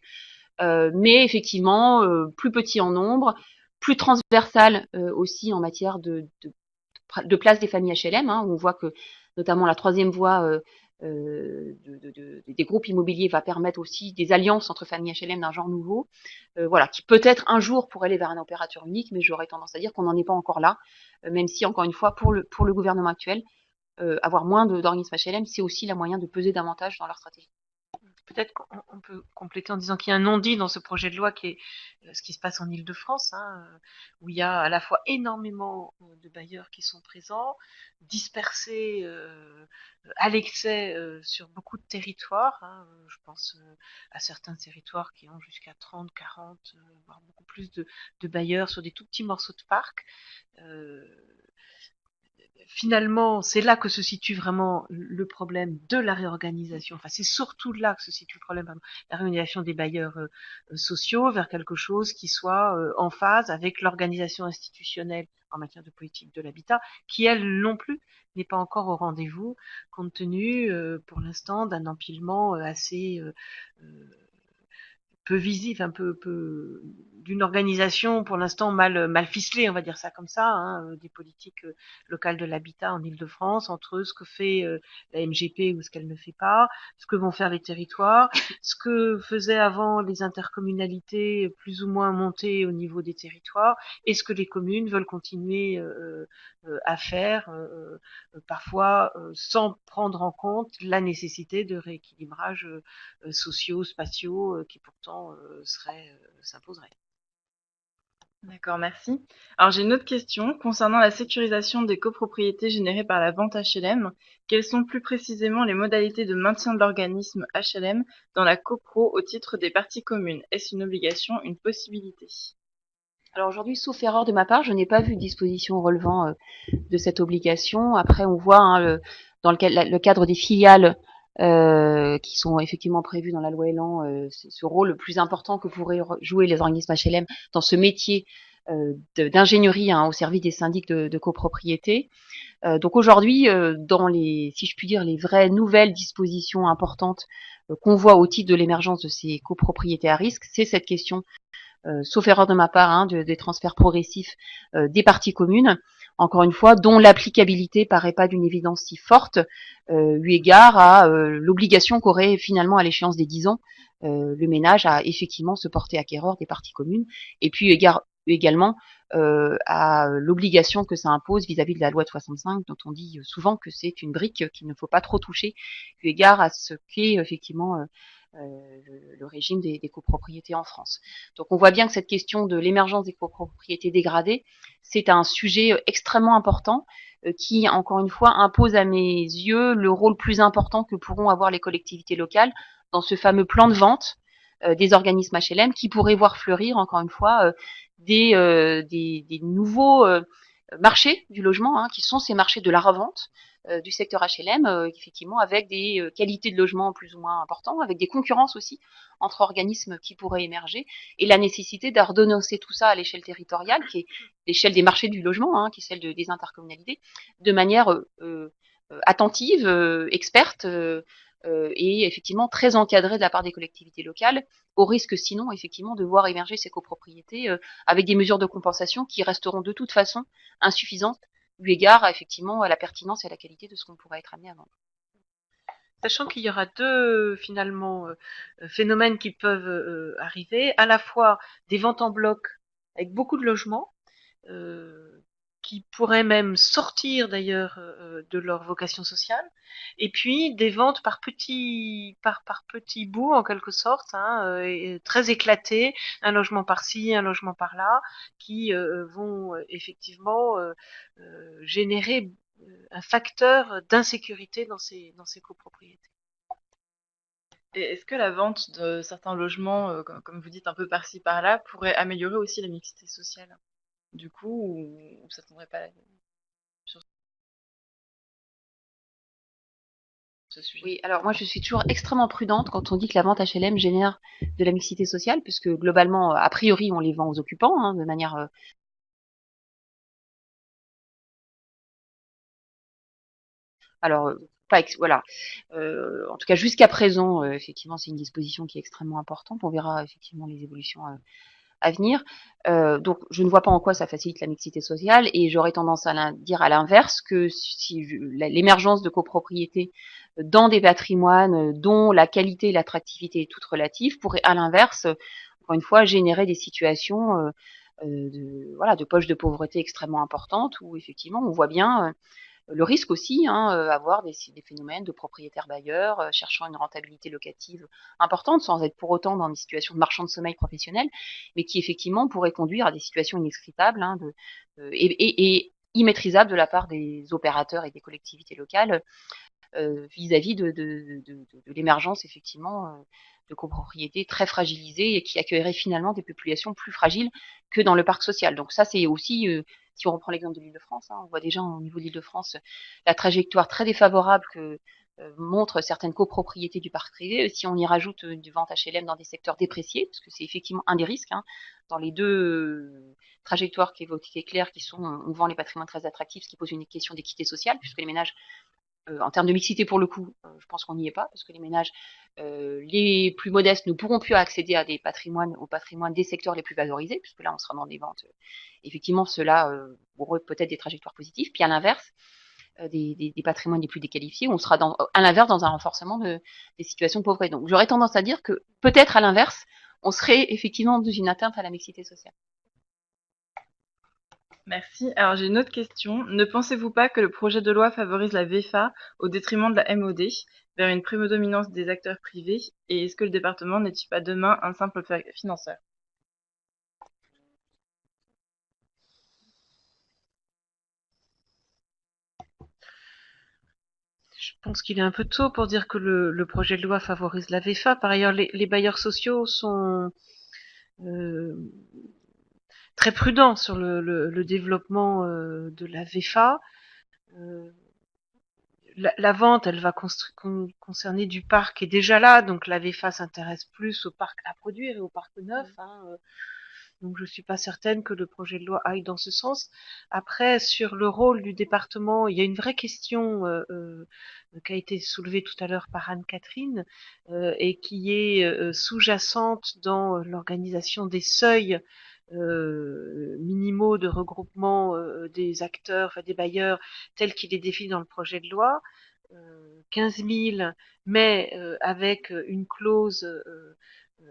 S1: mais effectivement, plus petit en nombre, plus transversal aussi en matière de place des familles HLM. Où on voit que notamment la troisième voie des groupes immobiliers va permettre aussi des alliances entre familles HLM d'un genre nouveau, voilà, qui peut-être un jour pourrait aller vers un opérateur unique, mais j'aurais tendance à dire qu'on n'en est pas encore là, même si encore une fois pour le gouvernement actuel, avoir moins d'organismes HLM, c'est aussi la moyen de peser davantage dans leur stratégie.
S3: Peut-être qu'on peut compléter en disant qu'il y a un non-dit dans ce projet de loi qui est ce qui se passe en Île-de-France, hein, où il y a à la fois énormément de bailleurs qui sont présents, dispersés à l'excès sur beaucoup de territoires. Hein, je pense à certains territoires qui ont jusqu'à 30, 40, voire beaucoup plus de bailleurs sur des tout petits morceaux de parc. Finalement, c'est là que se situe vraiment le problème de la réorganisation. Enfin, c'est surtout là que se situe le problème, pardon, la réorganisation des bailleurs sociaux vers quelque chose qui soit en phase avec l'organisation institutionnelle en matière de politique de l'habitat, qui elle non plus n'est pas encore au rendez-vous, compte tenu, pour l'instant, d'un empilement assez peu visible, un peu d'une organisation pour l'instant mal ficelée, on va dire ça comme ça, hein, des politiques locales de l'habitat en Île-de-France, entre ce que fait la MGP ou ce qu'elle ne fait pas, ce que vont faire les territoires, ce que faisaient avant les intercommunalités plus ou moins montées au niveau des territoires, et ce que les communes veulent continuer à faire, parfois sans prendre en compte la nécessité de rééquilibrage sociaux, spatiaux, qui pourtant s'imposeraient.
S2: D'accord, merci. Alors j'ai une autre question concernant la sécurisation des copropriétés générées par la vente HLM. Quelles sont plus précisément les modalités de maintien de l'organisme HLM dans la copro au titre des parties communes? Est-ce une obligation, une possibilité?
S1: Alors aujourd'hui, sauf erreur de ma part, je n'ai pas vu de disposition relevant de cette obligation. Après, on voit dans le cadre des filiales qui sont effectivement prévues dans la loi Elan, ce rôle le plus important que pourraient jouer les organismes HLM dans ce métier d'ingénierie au service des syndics de copropriété. Donc aujourd'hui, dans les, si je puis dire, les vraies nouvelles dispositions importantes qu'on voit au titre de l'émergence de ces copropriétés à risque, c'est cette question, sauf erreur de ma part, des transferts progressifs des parties communes, encore une fois, dont l'applicabilité paraît pas d'une évidence si forte, eu égard à l'obligation qu'aurait finalement à l'échéance des 10 ans le ménage à effectivement se porter acquéreur des parties communes, et puis également à l'obligation que ça impose vis-à-vis de la loi de 65, dont on dit souvent que c'est une brique qu'il ne faut pas trop toucher, eu égard à ce qu'est effectivement le régime des copropriétés en France. Donc on voit bien que cette question de l'émergence des copropriétés dégradées, c'est un sujet extrêmement important qui, encore une fois, impose à mes yeux le rôle plus important que pourront avoir les collectivités locales dans ce fameux plan de vente des organismes HLM qui pourraient voir fleurir, encore une fois, des nouveaux marchés du logement, qui sont ces marchés de la revente du secteur HLM, effectivement, avec des qualités de logement plus ou moins importantes, avec des concurrences aussi entre organismes qui pourraient émerger, et la nécessité d'ordonnancer tout ça à l'échelle territoriale, qui est l'échelle des marchés du logement, qui est celle des intercommunalités, de manière attentive, experte, et effectivement très encadrée de la part des collectivités locales, au risque sinon effectivement de voir émerger ces copropriétés avec des mesures de compensation qui resteront de toute façon insuffisantes eu égard effectivement à la pertinence et à la qualité de ce qu'on pourrait être amené à vendre.
S3: Sachant qu'il y aura deux finalement phénomènes qui peuvent arriver, à la fois des ventes en bloc avec beaucoup de logements, qui pourraient même sortir d'ailleurs de leur vocation sociale, et puis des ventes par petits bouts en quelque sorte, très éclatées, un logement par-ci, un logement par-là, qui vont effectivement générer un facteur d'insécurité dans ces copropriétés.
S2: Et est-ce que la vente de certains logements, comme vous dites, un peu par-ci par-là, pourrait améliorer aussi la mixité sociale, du coup, ou ça ne tomberait pas sur ce sujet?
S1: Oui, alors moi je suis toujours extrêmement prudente quand on dit que la vente HLM génère de la mixité sociale, puisque globalement, a priori, on les vend aux occupants de manière alors voilà. En tout cas, jusqu'à présent, effectivement, c'est une disposition qui est extrêmement importante. On verra effectivement les évolutions à venir. Donc, je ne vois pas en quoi ça facilite la mixité sociale, et j'aurais tendance à dire à l'inverse que si l'émergence de copropriétés dans des patrimoines dont la qualité et l'attractivité est toute relative pourrait, à l'inverse, encore une fois, générer des situations de poches de pauvreté extrêmement importantes où effectivement on voit bien Le risque aussi, avoir des phénomènes de propriétaires bailleurs cherchant une rentabilité locative importante, sans être pour autant dans des situations de marchand de sommeil professionnel, mais qui effectivement pourraient conduire à des situations inextricables et immaîtrisables de la part des opérateurs et des collectivités locales vis-à-vis de l'émergence effectivement de copropriétés très fragilisées et qui accueilleraient finalement des populations plus fragiles que dans le parc social. Donc ça, c'est aussi, si on reprend l'exemple de l'Île-de-France, on voit déjà au niveau de l'Île-de-France la trajectoire très défavorable que montrent certaines copropriétés du parc privé. Si on y rajoute du vente HLM dans des secteurs dépréciés, parce que c'est effectivement un des risques, dans les deux trajectoires qu'évoquait Claire, qui sont on vend les patrimoines très attractifs, ce qui pose une question d'équité sociale, puisque les ménages en termes de mixité pour le coup, je pense qu'on n'y est pas, parce que les ménages les plus modestes ne pourront plus accéder à au patrimoine des secteurs les plus valorisés, puisque là on sera dans des ventes. Effectivement, cela aura peut-être des trajectoires positives. Puis à l'inverse, des patrimoines les plus déqualifiés, on sera à l'inverse dans un renforcement des situations de pauvreté. Donc j'aurais tendance à dire que peut-être à l'inverse, on serait effectivement dans une atteinte à la mixité sociale.
S2: Merci. Alors j'ai une autre question. Ne pensez-vous pas que le projet de loi favorise la VFA au détriment de la MOD vers une prédominance des acteurs privés? Et est-ce que le département n'est-il pas demain un simple financeur?
S3: Je pense qu'il est un peu tôt pour dire que le projet de loi favorise la VFA. Par ailleurs, les bailleurs sociaux sont très prudents sur le développement de la VFA. La vente, elle va concerner du parc qui est déjà là, donc la VFA s'intéresse plus au parc à produire et au parc neuf. Donc je suis pas certaine que le projet de loi aille dans ce sens. Après, sur le rôle du département, il y a une vraie question qui a été soulevée tout à l'heure par Anne-Catherine et qui est sous-jacente dans l'organisation des seuils minimaux de regroupement des acteurs, enfin des bailleurs, tel qu'il est défini dans le projet de loi. 15 000, mais avec une clause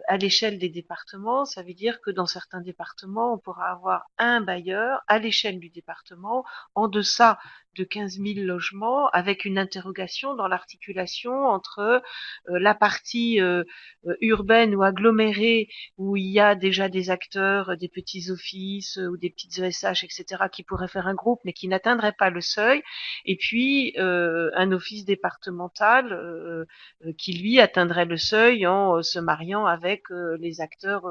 S3: à l'échelle des départements, ça veut dire que dans certains départements, on pourra avoir un bailleur à l'échelle du département en deçà de 15 000 logements, avec une interrogation dans l'articulation entre la partie urbaine ou agglomérée où il y a déjà des acteurs, des petits offices ou des petites ESH, etc., qui pourraient faire un groupe mais qui n'atteindrait pas le seuil, et puis un office départemental qui lui atteindrait le seuil en se mariant avec les acteurs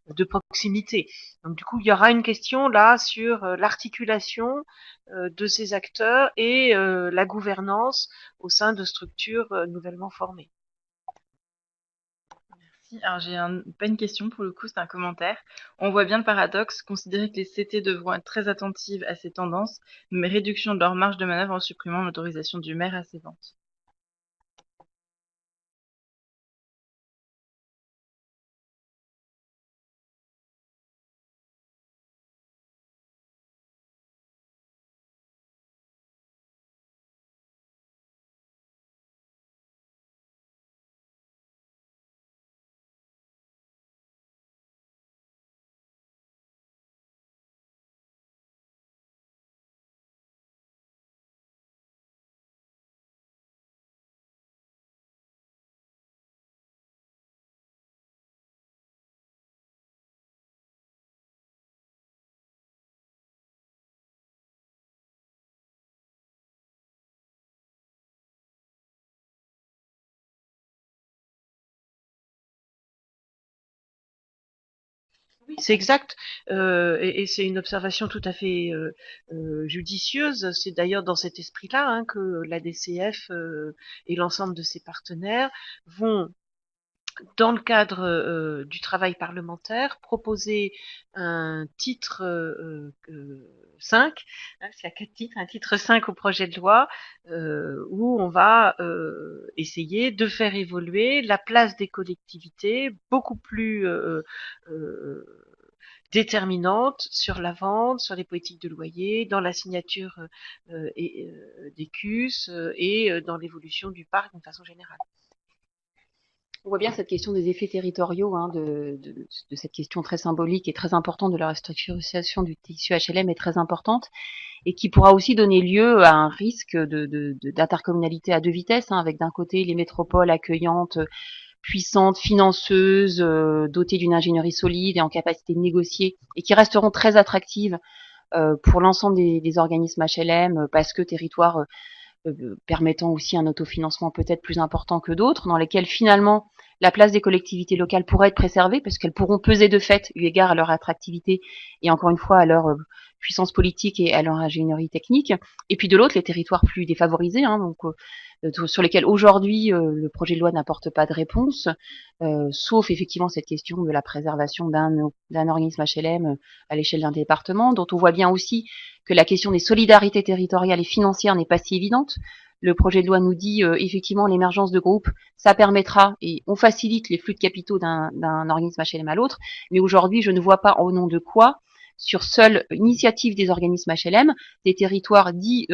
S3: de proximité. Donc du coup, il y aura une question là sur l'articulation de ces acteurs et la gouvernance au sein de structures nouvellement formées.
S2: Merci. Alors j'ai pas une question pour le coup, c'est un commentaire. On voit bien le paradoxe, considérer que les CT devront être très attentives à ces tendances, mais réduction de leur marge de manœuvre en supprimant l'autorisation du maire à ces ventes.
S3: Oui, c'est exact, et c'est une observation tout à fait judicieuse. C'est d'ailleurs dans cet esprit-là que la DCF et l'ensemble de ses partenaires vont, dans le cadre du travail parlementaire, proposer un titre 5, il y a 4 titres, un titre 5 au projet de loi, où on va essayer de faire évoluer la place des collectivités beaucoup plus déterminante sur la vente, sur les politiques de loyer, dans la signature des CUS et dans l'évolution du parc d'une façon générale.
S1: On voit bien cette question des effets territoriaux, de cette question très symbolique et très importante de la restructuration du tissu HLM est très importante. et qui pourra aussi donner lieu à un risque d'intercommunalité à deux vitesses, hein, avec d'un côté les métropoles accueillantes, puissantes, financeuses, dotées d'une ingénierie solide et en capacité de négocier, et qui resteront très attractives pour l'ensemble des organismes HLM, parce que territoires permettant aussi un autofinancement peut-être plus important que d'autres, dans lesquels finalement la place des collectivités locales pourrait être préservée, parce qu'elles pourront peser de fait, eu égard à leur attractivité et encore une fois à leur puissance politique et à leur ingénierie technique. Et puis de l'autre, les territoires plus défavorisés, hein, donc sur lesquels aujourd'hui le projet de loi n'apporte pas de réponse, sauf effectivement cette question de la préservation d'un organisme HLM à l'échelle d'un département, dont on voit bien aussi que la question des solidarités territoriales et financières n'est pas si évidente. Le projet de loi nous dit effectivement l'émergence de groupes, ça permettra et on facilite les flux de capitaux d'un organisme HLM à l'autre, mais aujourd'hui je ne vois pas au nom de quoi, sur seule initiative des organismes HLM, des territoires dits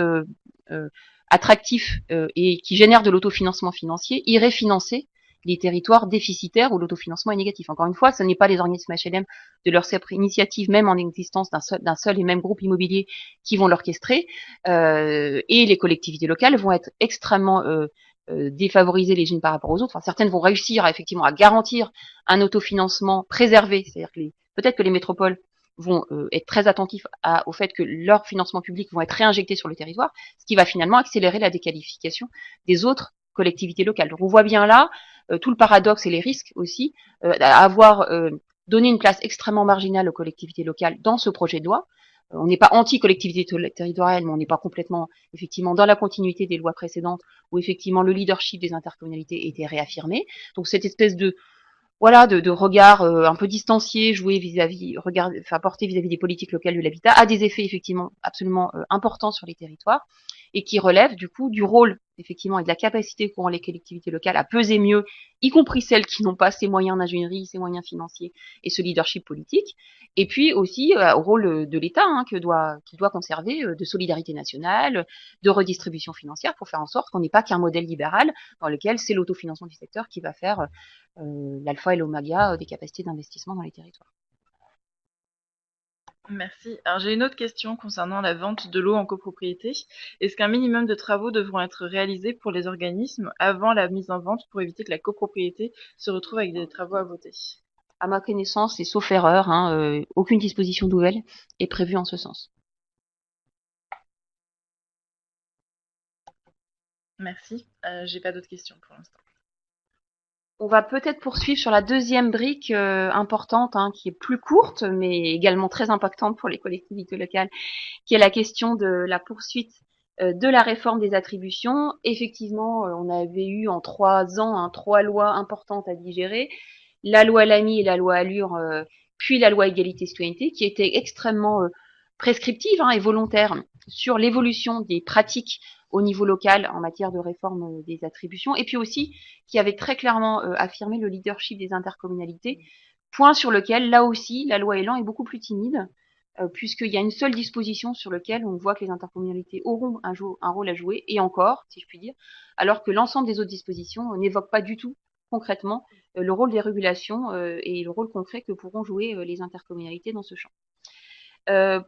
S1: attractifs et qui génèrent de l'autofinancement financier iraient financer les territoires déficitaires où l'autofinancement est négatif. Encore une fois, ce n'est pas les organismes HLM de leur initiative, même en existence d'un seul et même groupe immobilier, qui vont l'orchestrer, et les collectivités locales vont être extrêmement défavorisées les unes par rapport aux autres. Enfin, certaines vont réussir effectivement à garantir un autofinancement préservé, c'est-à-dire que peut-être que les métropoles vont être très attentifs au fait que leurs financements publics vont être réinjectés sur le territoire, ce qui va finalement accélérer la déqualification des autres collectivités locales. Donc on voit bien là tout le paradoxe et les risques aussi à avoir donné une place extrêmement marginale aux collectivités locales dans ce projet de loi. On n'est pas anti-collectivité territoriale, mais on n'est pas complètement, effectivement, dans la continuité des lois précédentes où, effectivement, le leadership des intercommunalités était réaffirmé. Donc, cette espèce de regard un peu distancié, joué porté vis-à-vis des politiques locales de l'habitat, a des effets, effectivement, absolument importants sur les territoires et qui relève du coup du rôle effectivement et de la capacité qu'ont les collectivités locales à peser mieux, y compris celles qui n'ont pas ces moyens d'ingénierie, ces moyens financiers et ce leadership politique, et puis aussi au rôle de l'État qui doit conserver de solidarité nationale, de redistribution financière pour faire en sorte qu'on n'ait pas qu'un modèle libéral dans lequel c'est l'autofinancement du secteur qui va faire l'alpha et l'oméga des capacités d'investissement dans les territoires.
S2: Merci. Alors j'ai une autre question concernant la vente de l'eau en copropriété. Est-ce qu'un minimum de travaux devront être réalisés pour les organismes avant la mise en vente pour éviter que la copropriété se retrouve avec des travaux à voter?
S1: À ma connaissance, et sauf erreur, aucune disposition nouvelle est prévue en ce sens.
S2: Merci. J'ai pas d'autres questions pour l'instant.
S1: On va peut-être poursuivre sur la deuxième brique importante, qui est plus courte, mais également très impactante pour les collectivités locales, qui est la question de la poursuite de la réforme des attributions. Effectivement, on avait eu en 3 ans 3 lois importantes à digérer, la loi Lamy et la loi Allure, puis la loi Égalité-Citoyenneté, qui étaient extrêmement prescriptives et volontaires sur l'évolution des pratiques au niveau local en matière de réforme des attributions, et puis aussi qui avait très clairement affirmé le leadership des intercommunalités, point sur lequel, là aussi, la loi Elan est beaucoup plus timide, puisqu'il y a une seule disposition sur laquelle on voit que les intercommunalités auront un rôle à jouer, et encore, si je puis dire, alors que l'ensemble des autres dispositions n'évoquent pas du tout concrètement le rôle des régulations et le rôle concret que pourront jouer les intercommunalités dans ce champ.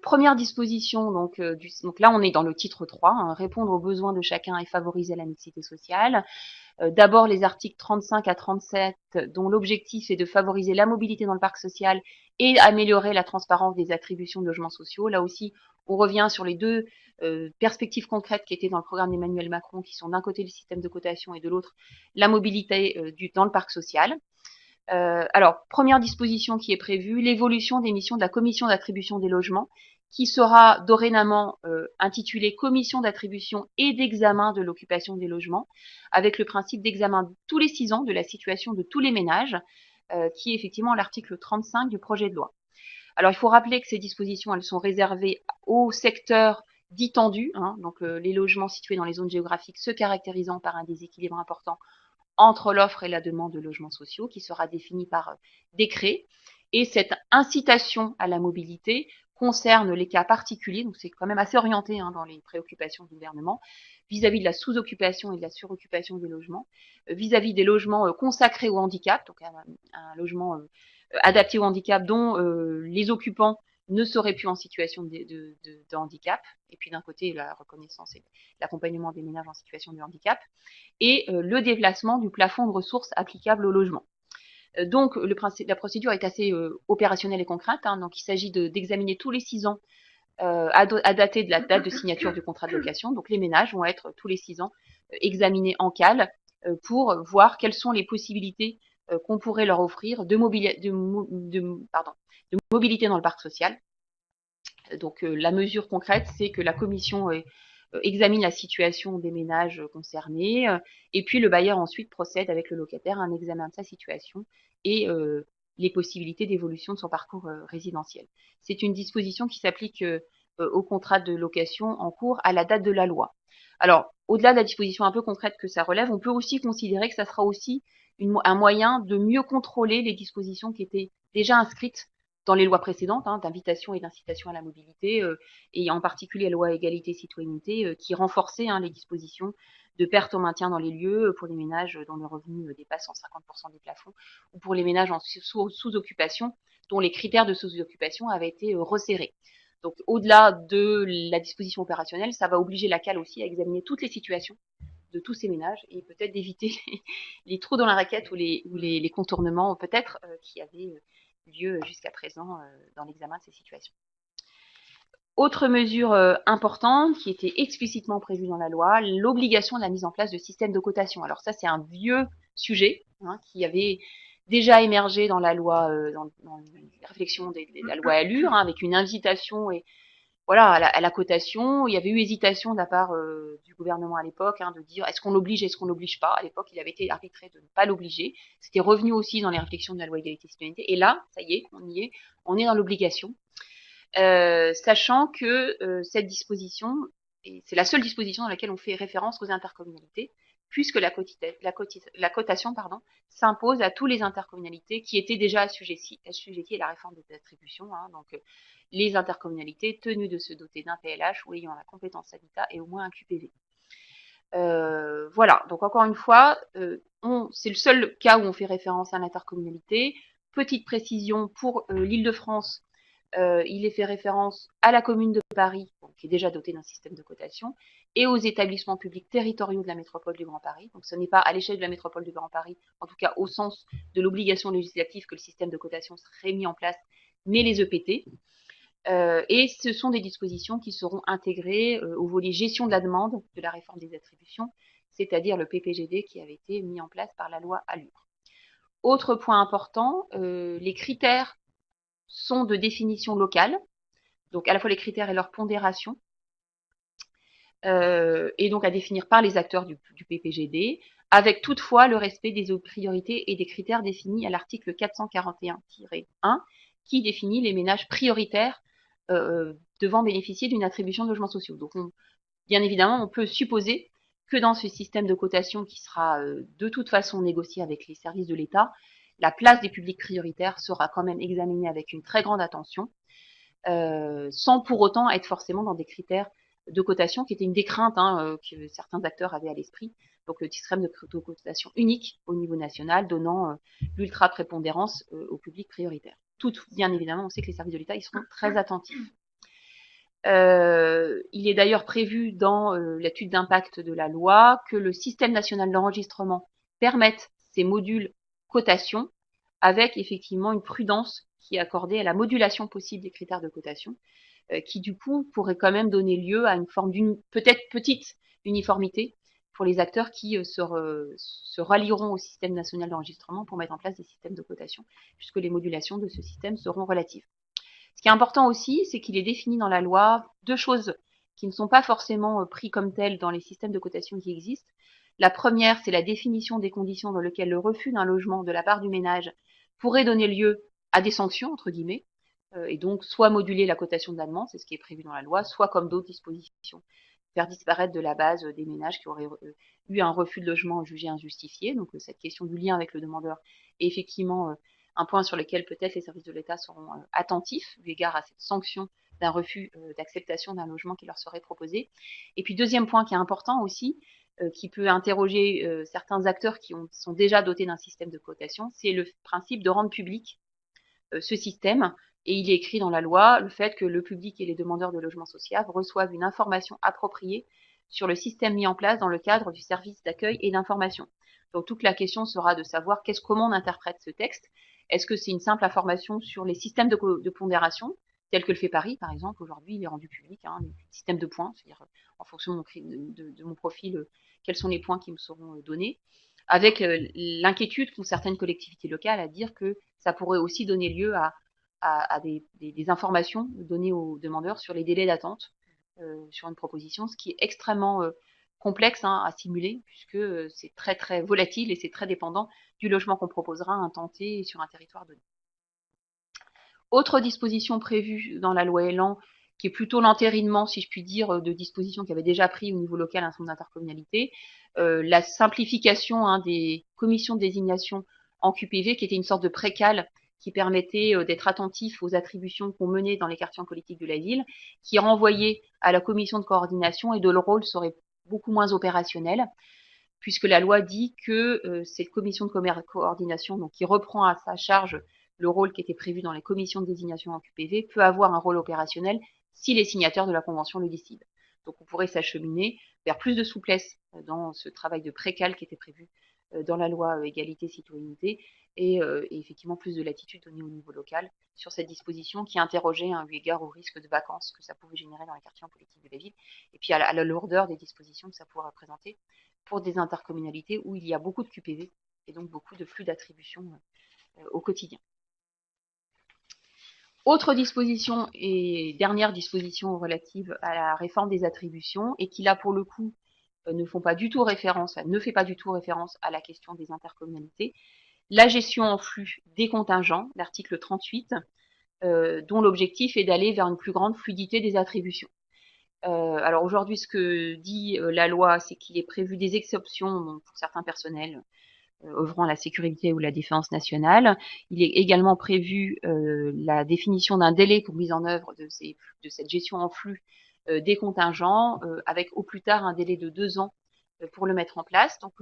S1: Première disposition, donc là on est dans le titre 3, répondre aux besoins de chacun et favoriser la mixité sociale. D'abord les articles 35 à 37, dont l'objectif est de favoriser la mobilité dans le parc social et améliorer la transparence des attributions de logements sociaux. Là aussi, on revient sur les deux perspectives concrètes qui étaient dans le programme d'Emmanuel Macron, qui sont d'un côté le système de cotation et de l'autre la mobilité dans le parc social. Alors, première disposition qui est prévue, l'évolution des missions de la commission d'attribution des logements, qui sera dorénavant intitulée commission d'attribution et d'examen de l'occupation des logements, avec le principe d'examen tous les 6 ans de la situation de tous les ménages, qui est effectivement l'article 35 du projet de loi. Alors, il faut rappeler que ces dispositions, elles sont réservées au secteur dit tendu, donc les logements situés dans les zones géographiques se caractérisant par un déséquilibre important entre l'offre et la demande de logements sociaux, qui sera définie par décret. Et cette incitation à la mobilité concerne les cas particuliers, donc c'est quand même assez orienté dans les préoccupations du gouvernement, vis-à-vis de la sous-occupation et de la suroccupation des logements, vis-à-vis des logements consacrés au handicap, donc un logement adapté au handicap dont les occupants ne seraient plus en situation de handicap, et puis d'un côté la reconnaissance et l'accompagnement des ménages en situation de handicap, et le déplacement du plafond de ressources applicable au logement. Donc la procédure est assez opérationnelle et concrète, hein, donc il s'agit d'examiner tous les 6 ans à dater de la date de signature du contrat de location. Donc les ménages vont être tous les 6 ans examinés en cale pour voir quelles sont les possibilités qu'on pourrait leur offrir de mobilité dans le parc social. Donc la mesure concrète, c'est que la commission examine la situation des ménages concernés et puis le bailleur ensuite procède avec le locataire à un examen de sa situation et les possibilités d'évolution de son parcours résidentiel. C'est une disposition qui s'applique au contrat de location en cours à la date de la loi. Alors, au-delà de la disposition un peu concrète que ça relève, on peut aussi considérer que ça sera aussi un moyen de mieux contrôler les dispositions qui étaient déjà inscrites dans les lois précédentes, hein, d'invitation et d'incitation à la mobilité, et en particulier la loi égalité-citoyenneté, qui renforçait les dispositions de perte au maintien dans les lieux pour les ménages dont le revenu dépasse 150% des plafonds, ou pour les ménages en sous-occupation, dont les critères de sous-occupation avaient été resserrés. Donc, au-delà de la disposition opérationnelle, ça va obliger la CAL aussi à examiner toutes les situations de tous ces ménages et peut-être d'éviter les trous dans la raquette ou les contournements peut-être qui avaient lieu jusqu'à présent dans l'examen de ces situations. Autre mesure importante qui était explicitement prévue dans la loi, l'obligation de la mise en place de systèmes de cotation. Alors ça, c'est un vieux sujet qui avait déjà émergé dans la loi, dans les réflexions de la loi Allure, avec une invitation et voilà à la cotation. Il y avait eu hésitation de la part du gouvernement à l'époque de dire est-ce qu'on l'oblige, est-ce qu'on l'oblige pas. À l'époque, il avait été arbitré de ne pas l'obliger. C'était revenu aussi dans les réflexions de la loi égalité-citoyenneté. Et là, ça y est, on est dans l'obligation. Sachant que cette disposition, et c'est la seule disposition dans laquelle on fait référence aux intercommunalités, puisque la cotation s'impose à tous les intercommunalités qui étaient déjà assujetties à la réforme des attributions. Donc les intercommunalités tenues de se doter d'un PLH ou ayant la compétence habitat et au moins un QPV. Voilà, donc encore une fois, c'est le seul cas où on fait référence à l'intercommunalité. Petite précision, pour l'Île-de-France, il est fait référence à la commune de Paris, qui est déjà dotée d'un système de cotation, et aux établissements publics territoriaux de la métropole du Grand Paris. Donc ce n'est pas à l'échelle de la métropole du Grand Paris, en tout cas au sens de l'obligation législative que le système de cotation serait mis en place, mais les EPT. Et ce sont des dispositions qui seront intégrées au volet gestion de la demande de la réforme des attributions, c'est-à-dire le PPGD qui avait été mis en place par la loi Allure. Autre point important, les critères sont de définition locale, donc à la fois les critères et leur pondération, et donc à définir par les acteurs du PPGD, avec toutefois le respect des priorités et des critères définis à l'article 441-1, qui définit les ménages prioritaires devant bénéficier d'une attribution de logements sociaux. Donc, bien évidemment, on peut supposer que dans ce système de cotation qui sera de toute façon négocié avec les services de l'État, la place des publics prioritaires sera quand même examinée avec une très grande attention, sans pour autant être forcément dans des critères de cotation qui étaient une des craintes que certains acteurs avaient à l'esprit. Donc le système de cotation unique au niveau national, donnant l'ultra prépondérance au public prioritaire. Bien évidemment, on sait que les services de l'État, ils seront très attentifs. Il est d'ailleurs prévu dans l'étude d'impact de la loi que le système national d'enregistrement permette ces modules cotation avec effectivement une prudence qui est accordée à la modulation possible des critères de cotation, qui du coup pourrait quand même donner lieu à une forme d'une peut-être petite uniformité pour les acteurs qui se rallieront au système national d'enregistrement pour mettre en place des systèmes de cotation, puisque les modulations de ce système seront relatives. Ce qui est important aussi, c'est qu'il est défini dans la loi deux choses qui ne sont pas forcément prises comme telles dans les systèmes de cotation qui existent. La première, c'est la définition des conditions dans lesquelles le refus d'un logement de la part du ménage pourrait donner lieu à des sanctions, entre guillemets, et donc soit moduler la cotation de la demande, c'est ce qui est prévu dans la loi, soit comme d'autres dispositions, faire disparaître de la base des ménages qui auraient eu un refus de logement jugé injustifié. Donc cette question du lien avec le demandeur est effectivement un point sur lequel peut-être les services de l'État seront attentifs, eu égard à cette sanction d'un refus d'acceptation d'un logement qui leur serait proposé. Et puis deuxième point qui est important aussi, qui peut interroger certains acteurs qui sont déjà dotés d'un système de cotation, c'est le principe de rendre public ce système Et il est écrit dans la loi le fait que le public et les demandeurs de logement social reçoivent une information appropriée sur le système mis en place dans le cadre du service d'accueil et d'information. Donc toute la question sera de savoir comment on interprète ce texte. Est-ce que c'est une simple information sur les systèmes de pondération, tel que le fait Paris, par exemple, aujourd'hui, il est rendu public, hein, le système de points, c'est-à-dire en fonction de mon profil, quels sont les points qui me seront donnés, avec l'inquiétude qu'ont certaines collectivités locales à dire que ça pourrait aussi donner lieu à des informations données aux demandeurs sur les délais d'attente sur une proposition, ce qui est extrêmement complexe à simuler, puisque c'est très très volatile et c'est très dépendant du logement qu'on proposera à un temps T sur un territoire donné. Autre disposition prévue dans la loi Elan, qui est plutôt l'entérinement, si je puis dire, de dispositions qui avaient déjà pris au niveau local un certain nombre d'intercommunalités, la simplification des commissions de désignation en QPV, qui était une sorte de précal qui permettait d'être attentif aux attributions qu'on menait dans les quartiers en politique de la ville, qui renvoyait à la commission de coordination et dont le rôle serait beaucoup moins opérationnel, puisque la loi dit que cette commission de coordination, donc qui reprend à sa charge le rôle qui était prévu dans les commissions de désignation en QPV, peut avoir un rôle opérationnel si les signataires de la convention le décident. Donc on pourrait s'acheminer vers plus de souplesse dans ce travail de précal qui était prévu dans la loi égalité-citoyenneté et effectivement plus de latitude donnée au niveau local sur cette disposition qui interrogeait eu égard au risque de vacances que ça pouvait générer dans les quartiers en politique de la ville et puis à la lourdeur des dispositions que ça pourrait représenter pour des intercommunalités où il y a beaucoup de QPV et donc beaucoup de flux d'attribution au quotidien. Autre disposition et dernière disposition relative à la réforme des attributions et qui là pour le coup ne fait pas du tout référence à la question des intercommunalités, la gestion en flux des contingents, l'article 38, dont l'objectif est d'aller vers une plus grande fluidité des attributions. Alors aujourd'hui, ce que dit la loi, c'est qu'il est prévu des exceptions pour certains personnels œuvrant à la sécurité ou la défense nationale. Il est également prévu la définition d'un délai pour mise en œuvre de cette gestion en flux des contingents, avec au plus tard un délai de 2 ans pour le mettre en place. Donc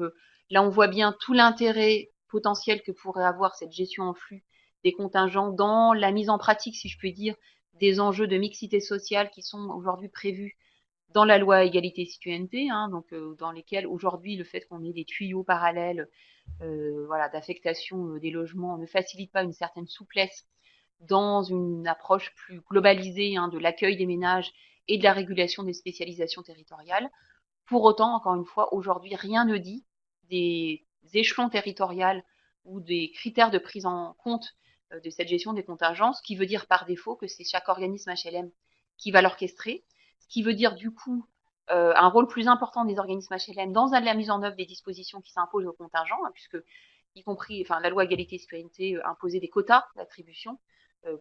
S1: là, on voit bien tout l'intérêt potentiel que pourrait avoir cette gestion en flux des contingents dans la mise en pratique, si je puis dire, des enjeux de mixité sociale qui sont aujourd'hui prévus dans la loi égalité et citoyenneté, donc dans lesquels aujourd'hui le fait qu'on ait des tuyaux parallèles d'affectation des logements ne facilite pas une certaine souplesse dans une approche plus globalisée de l'accueil des ménages et de la régulation des spécialisations territoriales. Pour autant, encore une fois, aujourd'hui, rien ne dit des échelons territoriaux ou des critères de prise en compte de cette gestion des contingents, ce qui veut dire par défaut que c'est chaque organisme HLM qui va l'orchestrer, ce qui veut dire du coup un rôle plus important des organismes HLM dans la mise en œuvre des dispositions qui s'imposent aux contingents, puisque y compris, la loi égalité et citoyenneté imposait des quotas d'attribution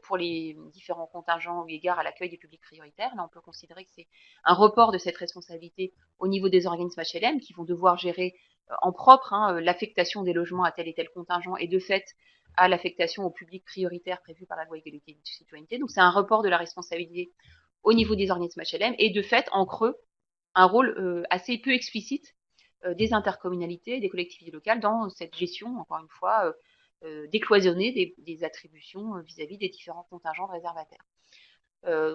S1: pour les différents contingents eu égard à l'accueil des publics prioritaires. Là, on peut considérer que c'est un report de cette responsabilité au niveau des organismes HLM qui vont devoir gérer en propre l'affectation des logements à tel et tel contingent et de fait à l'affectation au public prioritaire prévu par la loi égalité et citoyenneté. Donc c'est un report de la responsabilité au niveau des organismes HLM et de fait en creux un rôle assez peu explicite des intercommunalités, des collectivités locales dans cette gestion, encore une fois, décloisonnée des attributions vis-à-vis des différents contingents de réservataires.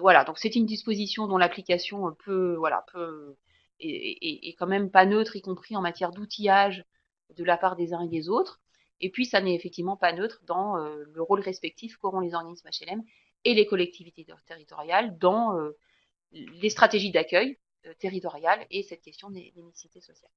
S1: Voilà, donc c'est une disposition dont l'application est quand même pas neutre, y compris en matière d'outillage de la part des uns et des autres. Et puis, ça n'est effectivement pas neutre dans le rôle respectif qu'auront les organismes HLM et les collectivités territoriales dans les stratégies d'accueil territoriales et cette question des mixités sociales.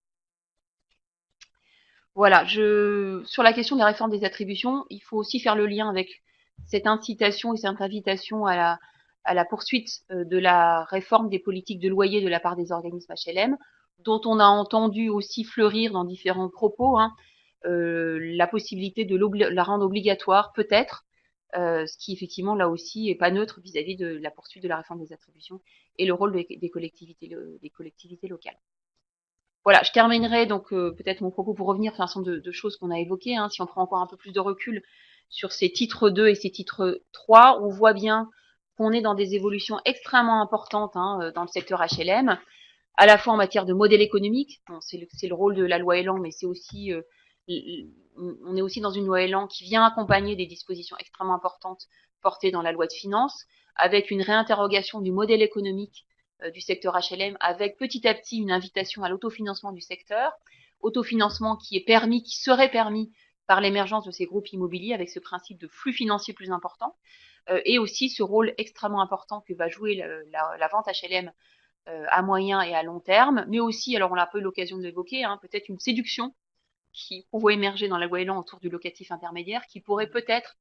S1: Voilà, sur la question des réformes des attributions, il faut aussi faire le lien avec cette incitation et cette invitation à la poursuite de la réforme des politiques de loyer de la part des organismes HLM, dont on a entendu aussi fleurir dans différents propos la possibilité de la rendre obligatoire, peut-être, ce qui effectivement là aussi est pas neutre vis-à-vis de la poursuite de la réforme des attributions et le rôle des collectivités locales. Voilà, je terminerai donc peut-être mon propos pour revenir sur un certain nombre de choses qu'on a évoquées. Si on prend encore un peu plus de recul sur ces titres 2 et ces titres 3, on voit bien qu'on est dans des évolutions extrêmement importantes dans le secteur HLM, à la fois en matière de modèle économique, bon, c'est le rôle de la loi Elan, mais c'est aussi on est aussi dans une loi Elan qui vient accompagner des dispositions extrêmement importantes portée dans la loi de finances, avec une réinterrogation du modèle économique du secteur HLM, avec petit à petit une invitation à l'autofinancement du secteur, autofinancement qui serait permis par l'émergence de ces groupes immobiliers avec ce principe de flux financier plus important, et aussi ce rôle extrêmement important que va jouer la vente HLM à moyen et à long terme, mais aussi, alors on a un peu eu l'occasion de l'évoquer, peut-être une séduction qu'on voit émerger dans la loi Elan autour du locatif intermédiaire, qui pourrait peut-être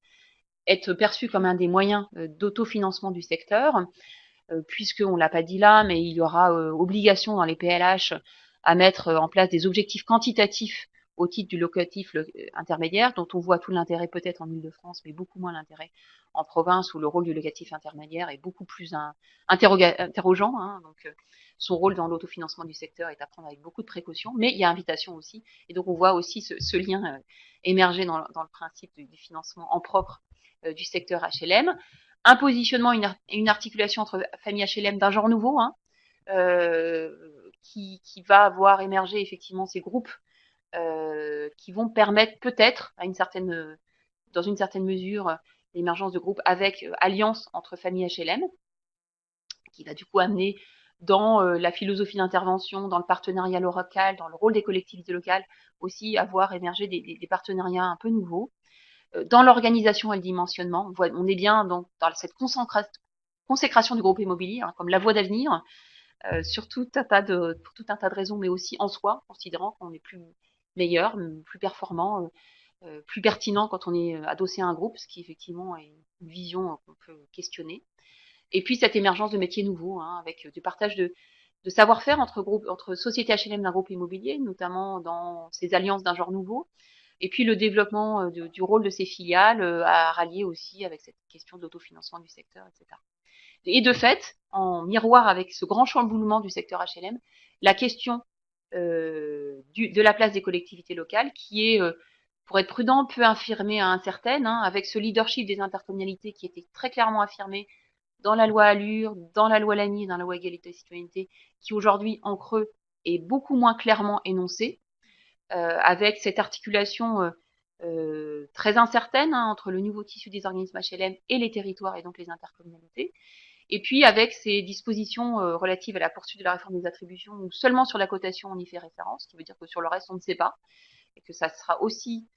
S1: être perçu comme un des moyens d'autofinancement du secteur, puisqu'on ne l'a pas dit là, mais il y aura obligation dans les PLH à mettre en place des objectifs quantitatifs au titre du locatif intermédiaire, dont on voit tout l'intérêt peut-être en Ile-de-France, mais beaucoup moins l'intérêt en province, où le rôle du locatif intermédiaire est beaucoup plus interrogeant. Donc, son rôle dans l'autofinancement du secteur est à prendre avec beaucoup de précautions, mais il y a invitation aussi. Et donc, on voit aussi ce lien émerger dans le principe du financement en propre du secteur HLM. Un positionnement, une articulation entre famille HLM d'un genre nouveau, qui va avoir émergé effectivement ces groupes qui vont permettre peut-être, dans une certaine mesure, l'émergence de groupes avec alliance entre familles HLM, qui va du coup amener dans la philosophie d'intervention, dans le partenariat local, dans le rôle des collectivités locales, aussi à voir émerger des partenariats un peu nouveaux. Dans l'organisation et le dimensionnement, on est bien dans cette consécration du groupe immobilier comme la voie d'avenir, pour tout un tas de raisons, mais aussi en soi, considérant qu'on est plus meilleur, plus performant, plus pertinent quand on est adossé à un groupe, ce qui effectivement est une vision qu'on peut questionner. Et puis cette émergence de métiers nouveaux, avec du partage de savoir-faire entre sociétés HLM d'un groupe immobilier, notamment dans ces alliances d'un genre nouveau, et puis le développement du rôle de ces filiales à rallier aussi avec cette question d'autofinancement du secteur, etc. Et de fait, en miroir avec ce grand chamboulement du secteur HLM, la question de la place des collectivités locales, qui est, pour être prudent, peu affirmée à incertaine, avec ce leadership des intercommunalités qui était très clairement affirmé dans la loi Allure, dans la loi Lamy, dans la loi Égalité et Citoyenneté, qui aujourd'hui, en creux, est beaucoup moins clairement énoncée, avec cette articulation très incertaine entre le nouveau tissu des organismes HLM et les territoires, et donc les intercommunalités. Et puis avec ces dispositions relatives à la poursuite de la réforme des attributions, où seulement sur la cotation on y fait référence, ce qui veut dire que sur le reste on ne sait pas, et que ça sera aussi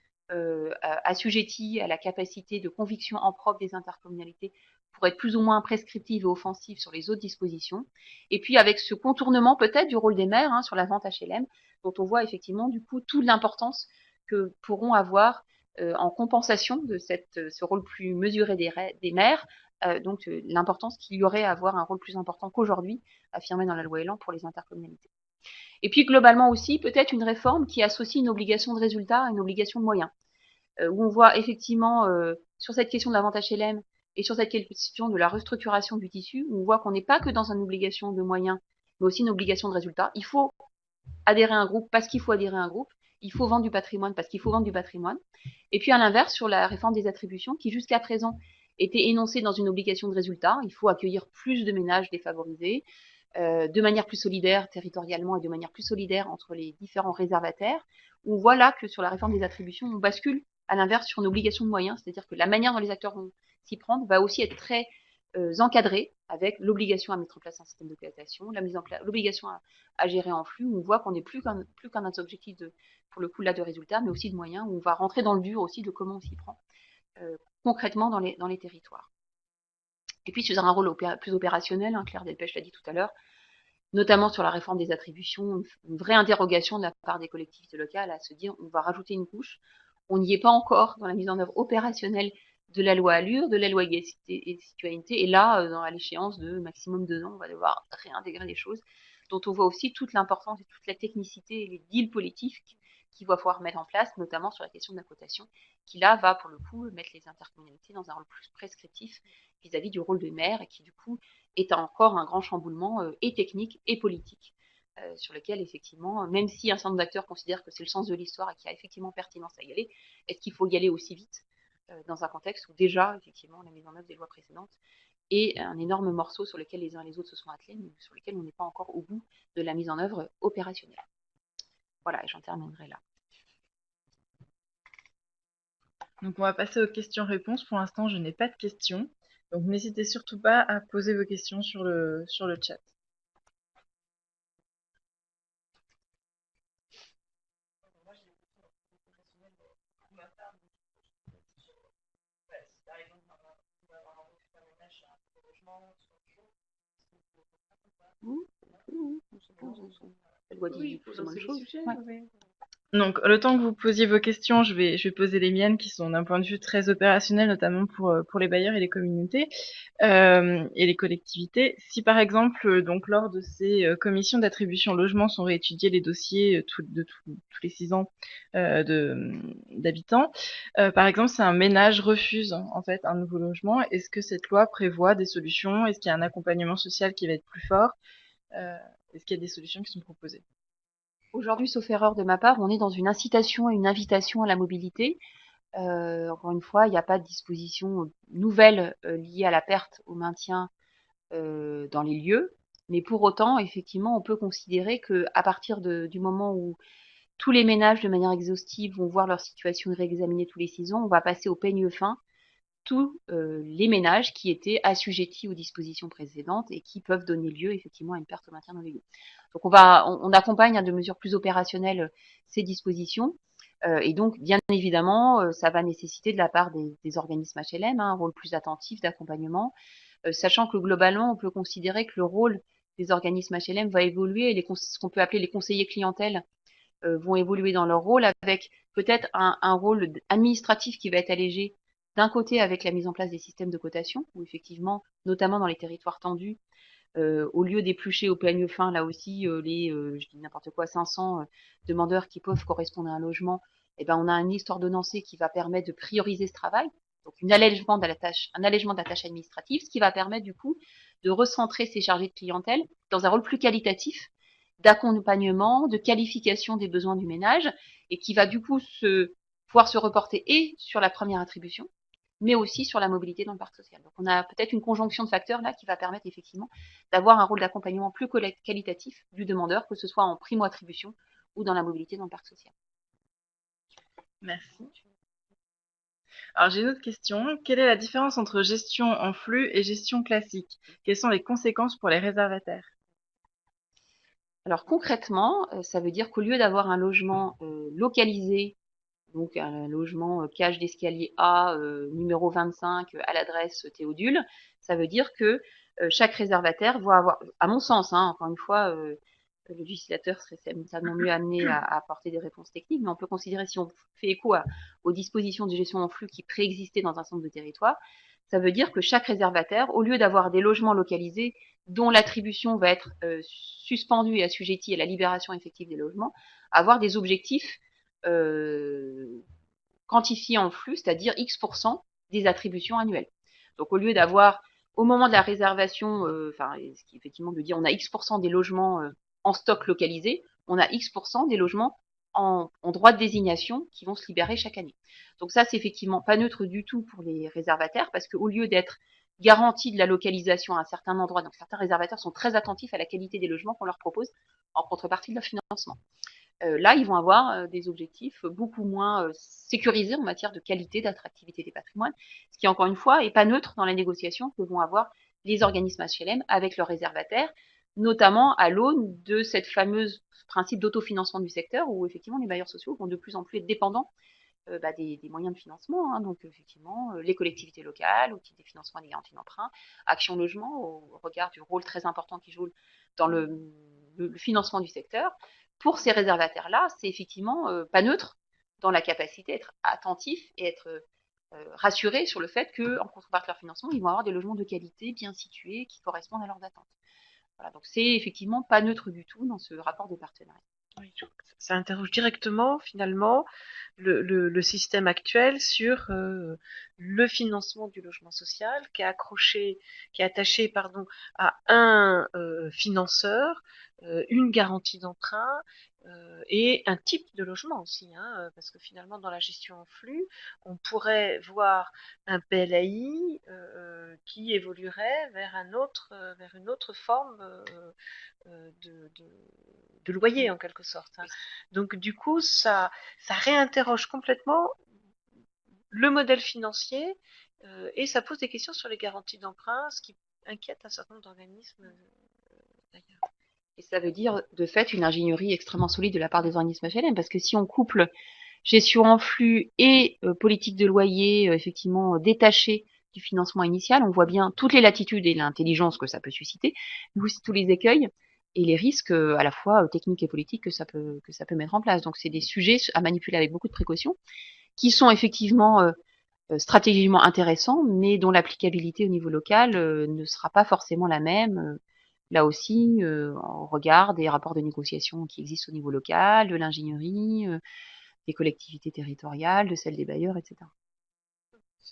S1: assujetti à la capacité de conviction en propre des intercommunalités pour être plus ou moins prescriptive et offensive sur les autres dispositions. Et puis avec ce contournement peut-être du rôle des maires sur la vente HLM, dont on voit effectivement du coup toute l'importance que pourront avoir en compensation de ce rôle plus mesuré des maires, donc l'importance qu'il y aurait à avoir un rôle plus important qu'aujourd'hui, affirmé dans la loi Elan pour les intercommunalités. Et puis globalement aussi, peut-être une réforme qui associe une obligation de résultat à une obligation de moyens, où on voit effectivement sur cette question de la vente HLM et sur cette question de la restructuration du tissu, où on voit qu'on n'est pas que dans une obligation de moyens, mais aussi une obligation de résultat. Il faut adhérer à un groupe parce qu'il faut adhérer à un groupe, il faut vendre du patrimoine parce qu'il faut vendre du patrimoine. Et puis à l'inverse, sur la réforme des attributions, qui jusqu'à présent était énoncée dans une obligation de résultat, il faut accueillir plus de ménages défavorisés, de manière plus solidaire territorialement et de manière plus solidaire entre les différents réservataires. On voit là que sur la réforme des attributions, on bascule à l'inverse sur une obligation de moyens, c'est-à-dire que la manière dont les acteurs vont s'y prendre va aussi être très encadrée, avec l'obligation à mettre en place un système de cotation, l'obligation à gérer en flux, où on voit qu'on n'est plus qu'un objectif pour le coup là de résultats, mais aussi de moyens, où on va rentrer dans le dur aussi de comment on s'y prend concrètement dans les territoires. Et puis sur un rôle plus opérationnel, Claire Delpech l'a dit tout à l'heure, notamment sur la réforme des attributions, une vraie interrogation de la part des collectivités locales à se dire on va rajouter une couche. On n'y est pas encore dans la mise en œuvre opérationnelle de la loi Allure, de la loi Égalité et Citoyenneté, et là, à l'échéance de maximum 2 ans, on va devoir réintégrer les choses, dont on voit aussi toute l'importance et toute la technicité et les deals politiques qu'il va falloir mettre en place, notamment sur la question de la cotation, qui là va pour le coup mettre les intercommunalités dans un rôle plus prescriptif vis-à-vis du rôle de maire, et qui du coup est encore un grand chamboulement et technique et politique, sur lequel effectivement, même si un certain nombre d'acteurs considèrent que c'est le sens de l'histoire et qu'il y a effectivement pertinence à y aller, est-ce qu'il faut y aller aussi vite dans un contexte où déjà effectivement la mise en œuvre des lois précédentes est un énorme morceau sur lequel les uns et les autres se sont attelés, mais sur lequel on n'est pas encore au bout de la mise en œuvre opérationnelle. Voilà, et j'en terminerai là.
S2: Donc on va passer aux questions-réponses. Pour l'instant, je n'ai pas de questions. Donc n'hésitez surtout pas à poser vos questions sur le chat.
S1: Elle doit dire plus ou moins de choses. Ouais.
S2: Donc, le temps que vous posiez vos questions, je vais poser les miennes qui sont d'un point de vue très opérationnel, notamment pour les bailleurs et les communautés et les collectivités. Si par exemple, donc lors de ces commissions d'attribution logement sont réétudiés les dossiers tous les 6 ans d'habitants, par exemple, si un ménage refuse en fait un nouveau logement, est-ce que cette loi prévoit des solutions? Est-ce qu'il y a un accompagnement social qui va être plus fort? Est-ce qu'il y a des solutions qui sont proposées?
S1: Aujourd'hui, sauf erreur de ma part, on est dans une incitation et une invitation à la mobilité. Encore une fois, il n'y a pas de disposition nouvelle liée à la perte, au maintien dans les lieux. Mais pour autant, effectivement, on peut considérer que à partir du moment où tous les ménages, de manière exhaustive, vont voir leur situation réexaminée tous les 6 ans, on va passer au peigne fin tous les ménages qui étaient assujettis aux dispositions précédentes et qui peuvent donner lieu effectivement à une perte au maintien dans les lieux. Donc on accompagne de mesures plus opérationnelles ces dispositions. Et donc, bien évidemment, ça va nécessiter de la part des organismes HLM un rôle plus attentif d'accompagnement, sachant que globalement, on peut considérer que le rôle des organismes HLM va évoluer et ce qu'on peut appeler les conseillers clientèle vont évoluer dans leur rôle avec peut-être un rôle administratif qui va être allégé d'un côté avec la mise en place des systèmes de cotation, où effectivement, notamment dans les territoires tendus, au lieu d'éplucher au peigne fin, là aussi, je dis n'importe quoi, 500 demandeurs qui peuvent correspondre à un logement, eh ben, on a un liste ordonnancée qui va permettre de prioriser ce travail, donc un allègement de la tâche administrative, ce qui va permettre du coup de recentrer ces chargés de clientèle dans un rôle plus qualitatif d'accompagnement, de qualification des besoins du ménage, et qui va du coup pouvoir se reporter et sur la première attribution, mais aussi sur la mobilité dans le parc social. Donc on a peut-être une conjonction de facteurs là qui va permettre effectivement d'avoir un rôle d'accompagnement plus qualitatif du demandeur, que ce soit en primo-attribution ou dans la mobilité dans le parc social.
S2: Merci. Alors j'ai une autre question. Quelle est la différence entre gestion en flux et gestion classique? Quelles sont les conséquences pour les réservataires?
S1: Alors concrètement, ça veut dire qu'au lieu d'avoir un logement localisé, donc un logement cage d'escalier A, numéro 25, à l'adresse Théodule, ça veut dire que chaque réservataire va avoir, à mon sens, encore une fois, le législateur serait certainement mieux amené à apporter des réponses techniques, mais on peut considérer, si on fait écho aux dispositions de gestion en flux qui préexistaient dans un centre de territoire, ça veut dire que chaque réservataire, au lieu d'avoir des logements localisés dont l'attribution va être suspendue et assujettie à la libération effective des logements, avoir des objectifs quantifiés en flux, c'est-à-dire X% des attributions annuelles. Donc au lieu d'avoir au moment de la réservation, ce qui effectivement veut dire on a X% des logements en stock localisé, on a X% des logements en droit de désignation qui vont se libérer chaque année. Donc ça, c'est effectivement pas neutre du tout pour les réservataires, parce qu'au lieu d'être garantie de la localisation à un certain endroit, donc certains réservataires sont très attentifs à la qualité des logements qu'on leur propose en contrepartie de leur financement. Là, ils vont avoir des objectifs beaucoup moins sécurisés en matière de qualité, d'attractivité des patrimoines, ce qui, encore une fois, est pas neutre dans la négociation que vont avoir les organismes HLM avec leurs réservataires, notamment à l'aune de cette fameuse principe d'autofinancement du secteur, où effectivement les bailleurs sociaux vont de plus en plus être dépendants des moyens de financement, donc effectivement les collectivités locales, au titre des financements et des garanties d'emprunt, Action Logement, au regard du rôle très important qu'ils jouent dans le financement du secteur. Pour ces réservataires-là, c'est effectivement pas neutre dans la capacité d'être attentif et être rassurés sur le fait qu'en contrepartie de leur financement, ils vont avoir des logements de qualité, bien situés, qui correspondent à leurs attentes. Voilà, donc c'est effectivement pas neutre du tout dans ce rapport de partenariat.
S3: Oui, ça interroge directement, finalement, le système actuel sur le financement du logement social qui est attaché, pardon, à un financeur, une garantie d'emprunt et un type de logement aussi, parce que finalement, dans la gestion en flux, on pourrait voir un PLAI qui évoluerait vers vers une autre forme de loyer en quelque sorte. Donc du coup, ça réinterroge complètement le modèle financier, et ça pose des questions sur les garanties d'emprunt, ce qui inquiète un certain nombre d'organismes d'ailleurs.
S1: Et ça veut dire, de fait, une ingénierie extrêmement solide de la part des organismes HLM, parce que si on couple gestion en flux et politique de loyer, effectivement, détachée du financement initial, on voit bien toutes les latitudes et l'intelligence que ça peut susciter, mais aussi tous les écueils et les risques à la fois techniques et politiques que ça peut mettre en place. Donc c'est des sujets à manipuler avec beaucoup de précautions, qui sont effectivement stratégiquement intéressants, mais dont l'applicabilité au niveau local ne sera pas forcément la même. Là aussi, on regarde des rapports de négociation qui existent au niveau local, de l'ingénierie, des collectivités territoriales, de celles des bailleurs, etc.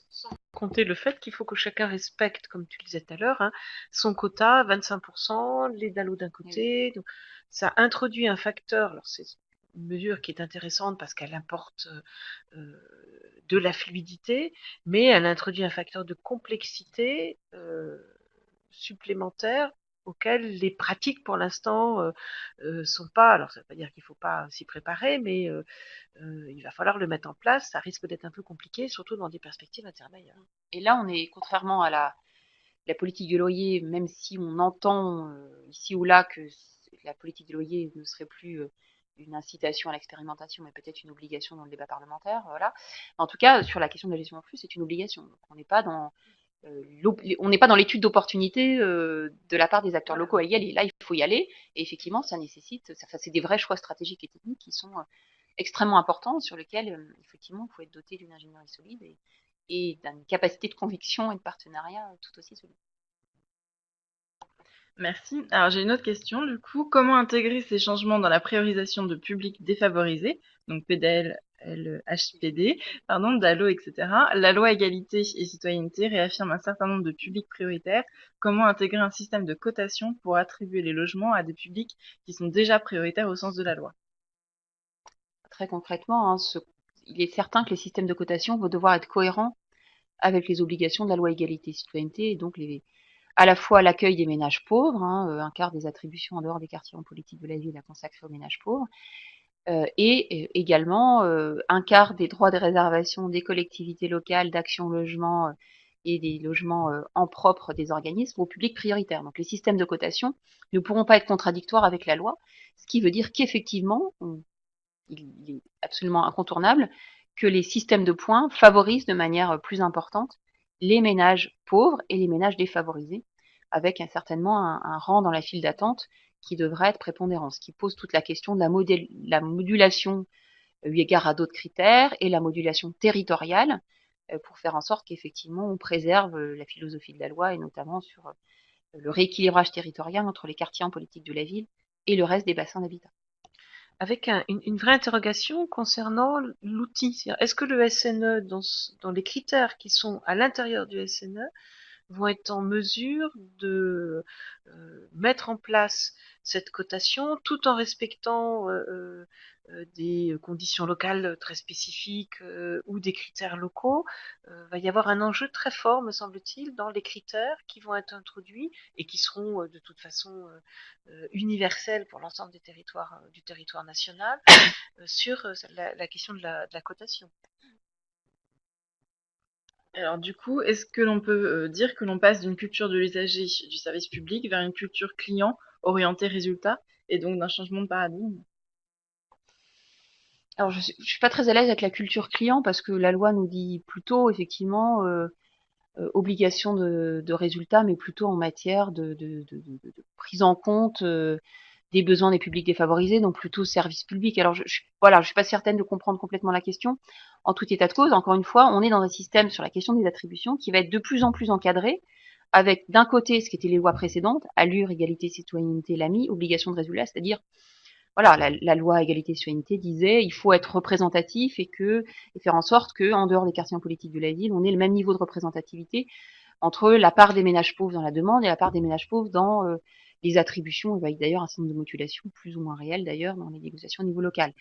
S3: Sans compter le fait qu'il faut que chacun respecte, comme tu le disais tout à l'heure, hein, son quota, 25%, les dallos d'un côté. Donc, ça introduit un facteur, alors c'est une mesure qui est intéressante parce qu'elle apporte de la fluidité, mais elle introduit un facteur de complexité supplémentaire auxquelles les pratiques pour l'instant sont pas. Alors ça veut pas dire qu'il faut pas s'y préparer, mais il va falloir le mettre en place. Ça risque d'être un peu compliqué, surtout dans des perspectives intermédiaires.
S1: Et là, on est contrairement à la politique du loyer, même si on entend ici ou là que la politique du loyer ne serait plus une incitation à l'expérimentation, mais peut-être une obligation dans le débat parlementaire, voilà. En tout cas, sur la question de la gestion en flux, c'est une obligation. Donc, on n'est pas dans l'étude d'opportunité de la part des acteurs locaux à y aller. Là, il faut y aller, et effectivement, ça nécessite, c'est des vrais choix stratégiques et techniques qui sont extrêmement importants, sur lesquels, effectivement, il faut être doté d'une ingénierie solide et d'une capacité de conviction et de partenariat tout aussi solide.
S2: Merci. Alors j'ai une autre question du coup. Comment intégrer ces changements dans la priorisation de publics défavorisés, donc PDL, HPD, pardon, DALO, etc. La loi égalité et citoyenneté réaffirme un certain nombre de publics prioritaires. Comment intégrer un système de cotation pour attribuer les logements à des publics qui sont déjà prioritaires au sens de la loi?
S1: Très concrètement, il est certain que les systèmes de cotation vont devoir être cohérents avec les obligations de la loi égalité et citoyenneté, et donc à la fois l'accueil des ménages pauvres, un quart des attributions en dehors des quartiers en politique de la ville à consacrer aux ménages pauvres, et également un quart des droits de réservation des collectivités locales d'action logement et des logements en propre des organismes aux publics prioritaires. Donc les systèmes de cotation ne pourront pas être contradictoires avec la loi, ce qui veut dire qu'effectivement, il est absolument incontournable que les systèmes de points favorisent de manière plus importante les ménages pauvres et les ménages défavorisés, avec certainement un rang dans la file d'attente qui devrait être prépondérant, ce qui pose toute la question de la modulation eu égard à d'autres critères et la modulation territoriale pour faire en sorte qu'effectivement on préserve la philosophie de la loi et notamment sur le rééquilibrage territorial entre les quartiers en politique de la ville et le reste des bassins d'habitat.
S3: Avec une vraie interrogation concernant l'outil. Est-ce que le SNE, dans les critères qui sont à l'intérieur du SNE, vont être en mesure de mettre en place cette cotation tout en respectant des conditions locales très spécifiques ou des critères locaux. Va y avoir un enjeu très fort, me semble-t-il, dans les critères qui vont être introduits et qui seront de toute façon universels pour l'ensemble des territoires du territoire national sur la question de la cotation.
S2: Alors du coup, est-ce que l'on peut dire que l'on passe d'une culture de l'usager du service public vers une culture client orientée résultat et donc d'un changement de paradigme?
S1: Alors je suis pas très à l'aise avec la culture client parce que la loi nous dit plutôt effectivement obligation de résultat, mais plutôt en matière de prise en compte des besoins des publics défavorisés, donc plutôt service public. Alors voilà, je suis pas certaine de comprendre complètement la question. En tout état de cause, encore une fois, on est dans un système sur la question des attributions qui va être de plus en plus encadré, avec d'un côté ce qui était les lois précédentes, allure, égalité, citoyenneté, l'AMI, obligation de résultat, c'est-à-dire voilà, la loi égalité et citoyenneté disait il faut être représentatif et faire en sorte que en dehors des quartiers en politique de la ville, on ait le même niveau de représentativité entre la part des ménages pauvres dans la demande et la part des ménages pauvres dans les attributions, avec d'ailleurs un certain nombre de modulations plus ou moins réelles d'ailleurs dans les négociations au niveau local.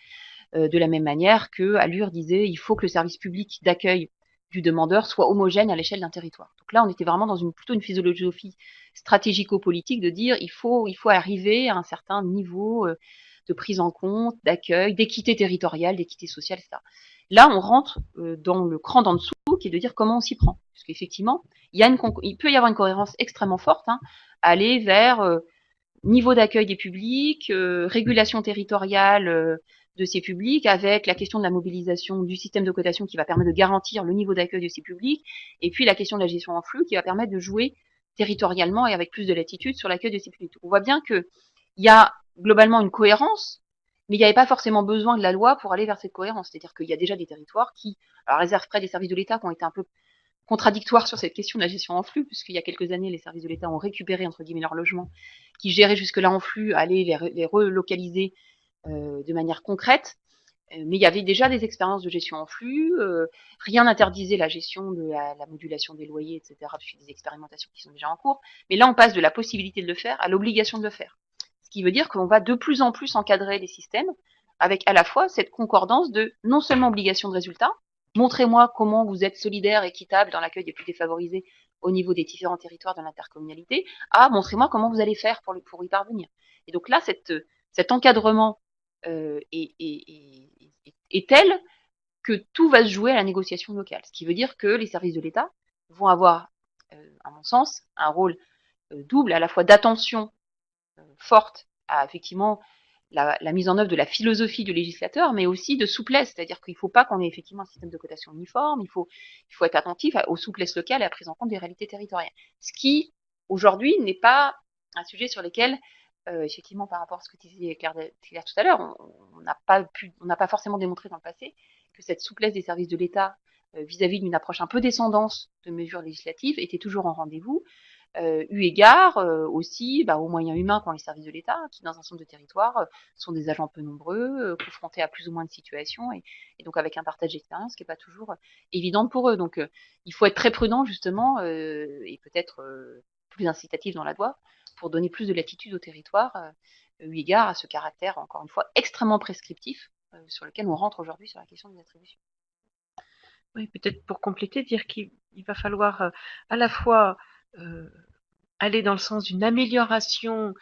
S1: De la même manière que Allure disait il faut que le service public d'accueil du demandeur soit homogène à l'échelle d'un territoire. Donc là, on était vraiment dans plutôt une philosophie stratégico-politique de dire il faut arriver à un certain niveau de prise en compte, d'accueil, d'équité territoriale, d'équité sociale, etc. Là, on rentre dans le cran d'en dessous, qui est de dire comment on s'y prend. Parce qu'effectivement, il peut y avoir une cohérence extrêmement forte, aller vers niveau d'accueil des publics, régulation territoriale de ces publics, avec la question de la mobilisation du système de cotation qui va permettre de garantir le niveau d'accueil de ces publics, et puis la question de la gestion en flux qui va permettre de jouer territorialement et avec plus de latitude sur l'accueil de ces publics. On voit bien qu'il y a globalement une cohérence, mais il n'y avait pas forcément besoin de la loi pour aller vers cette cohérence. C'est-à-dire qu'il y a déjà des territoires qui, à la réserve près des services de l'État, qui ont été un peu contradictoires sur cette question de la gestion en flux, puisqu'il y a quelques années, les services de l'État ont récupéré, entre guillemets, leurs logements, qui géraient jusque-là en flux, aller les relocaliser de manière concrète. Mais il y avait déjà des expériences de gestion en flux, rien n'interdisait la gestion de la modulation des loyers, etc., depuis des expérimentations qui sont déjà en cours. Mais là, on passe de la possibilité de le faire à l'obligation de le faire. Ce qui veut dire qu'on va de plus en plus encadrer les systèmes, avec à la fois cette concordance de non seulement obligation de résultat, montrez-moi comment vous êtes solidaire, équitable dans l'accueil des plus défavorisés au niveau des différents territoires de l'intercommunalité, à montrez-moi comment vous allez faire pour y parvenir. Et donc là, cet encadrement est tel que tout va se jouer à la négociation locale. Ce qui veut dire que les services de l'État vont avoir, à mon sens, un rôle double, à la fois d'attention forte à effectivement la mise en œuvre de la philosophie du législateur, mais aussi de souplesse, c'est-à-dire qu'il ne faut pas qu'on ait effectivement un système de cotation uniforme, il faut être attentif aux souplesses locales et à la prise en compte des réalités territoriales. Ce qui, aujourd'hui, n'est pas un sujet sur lequel, effectivement, par rapport à ce que disait Claire tout à l'heure, on n'a pas forcément démontré dans le passé que cette souplesse des services de l'État vis-à-vis d'une approche un peu descendance de mesures législatives était toujours en rendez-vous. Eu égard aussi aux moyens humains qu'ont les services de l'État, qui dans un certain nombre de territoires sont des agents peu nombreux, confrontés à plus ou moins de situations, et donc avec un partage d'expérience qui n'est pas toujours évident pour eux. Donc il faut être très prudent justement, et peut-être plus incitatif dans la loi, pour donner plus de latitude au territoire, eu égard à ce caractère, encore une fois, extrêmement prescriptif, sur lequel on rentre aujourd'hui sur la question des attributions.
S3: Oui, peut-être pour compléter, dire qu'il va falloir à la fois aller dans le sens d'une amélioration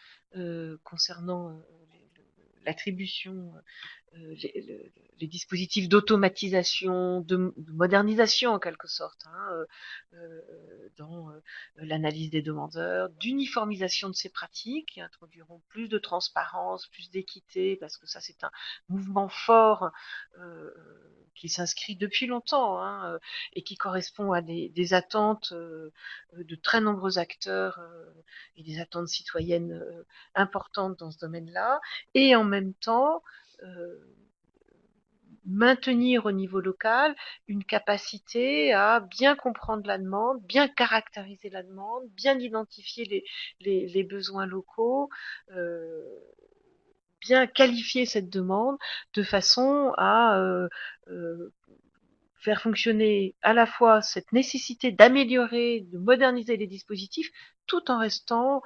S3: concernant l'attribution, les dispositifs d'automatisation, de modernisation en quelque sorte, dans l'analyse des demandeurs, d'uniformisation de ces pratiques qui introduiront plus de transparence, plus d'équité, parce que ça c'est un mouvement fort qui s'inscrit depuis longtemps et qui correspond à des attentes de très nombreux acteurs et des attentes citoyennes importantes dans ce domaine-là, et en même temps maintenir au niveau local une capacité à bien comprendre la demande, bien caractériser la demande, bien identifier les besoins locaux, bien qualifier cette demande de façon à faire fonctionner à la fois cette nécessité d'améliorer, de moderniser les dispositifs, tout en restant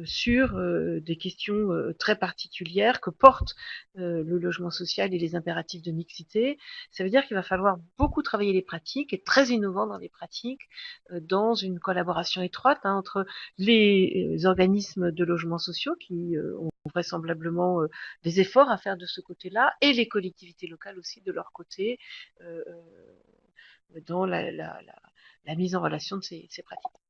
S3: sur des questions très particulières que porte le logement social et les impératifs de mixité. Ça veut dire qu'il va falloir beaucoup travailler les pratiques, et très innovant dans les pratiques, dans une collaboration étroite entre les organismes de logements sociaux qui ont vraisemblablement des efforts à faire de ce côté-là, et les collectivités locales aussi de leur côté, dans la mise en relation de ces pratiques.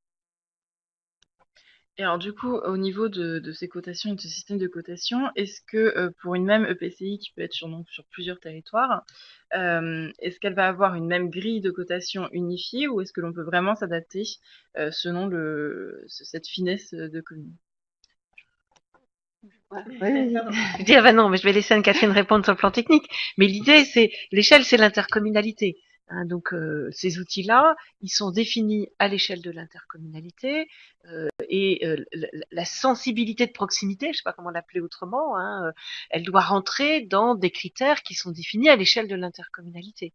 S2: Et alors du coup, au niveau de ces cotations et de ce système de cotation, est-ce que pour une même EPCI qui peut être sur plusieurs territoires, est-ce qu'elle va avoir une même grille de cotation unifiée, ou est-ce que l'on peut vraiment s'adapter selon cette finesse de commune?
S3: Je dis, ah bah non, mais je vais laisser Anne-Catherine répondre sur le plan technique. Mais l'idée, c'est, l'échelle, c'est l'intercommunalité. Donc, ces outils-là, ils sont définis à l'échelle de l'intercommunalité, et la sensibilité de proximité, je sais pas comment l'appeler autrement, elle doit rentrer dans des critères qui sont définis à l'échelle de l'intercommunalité.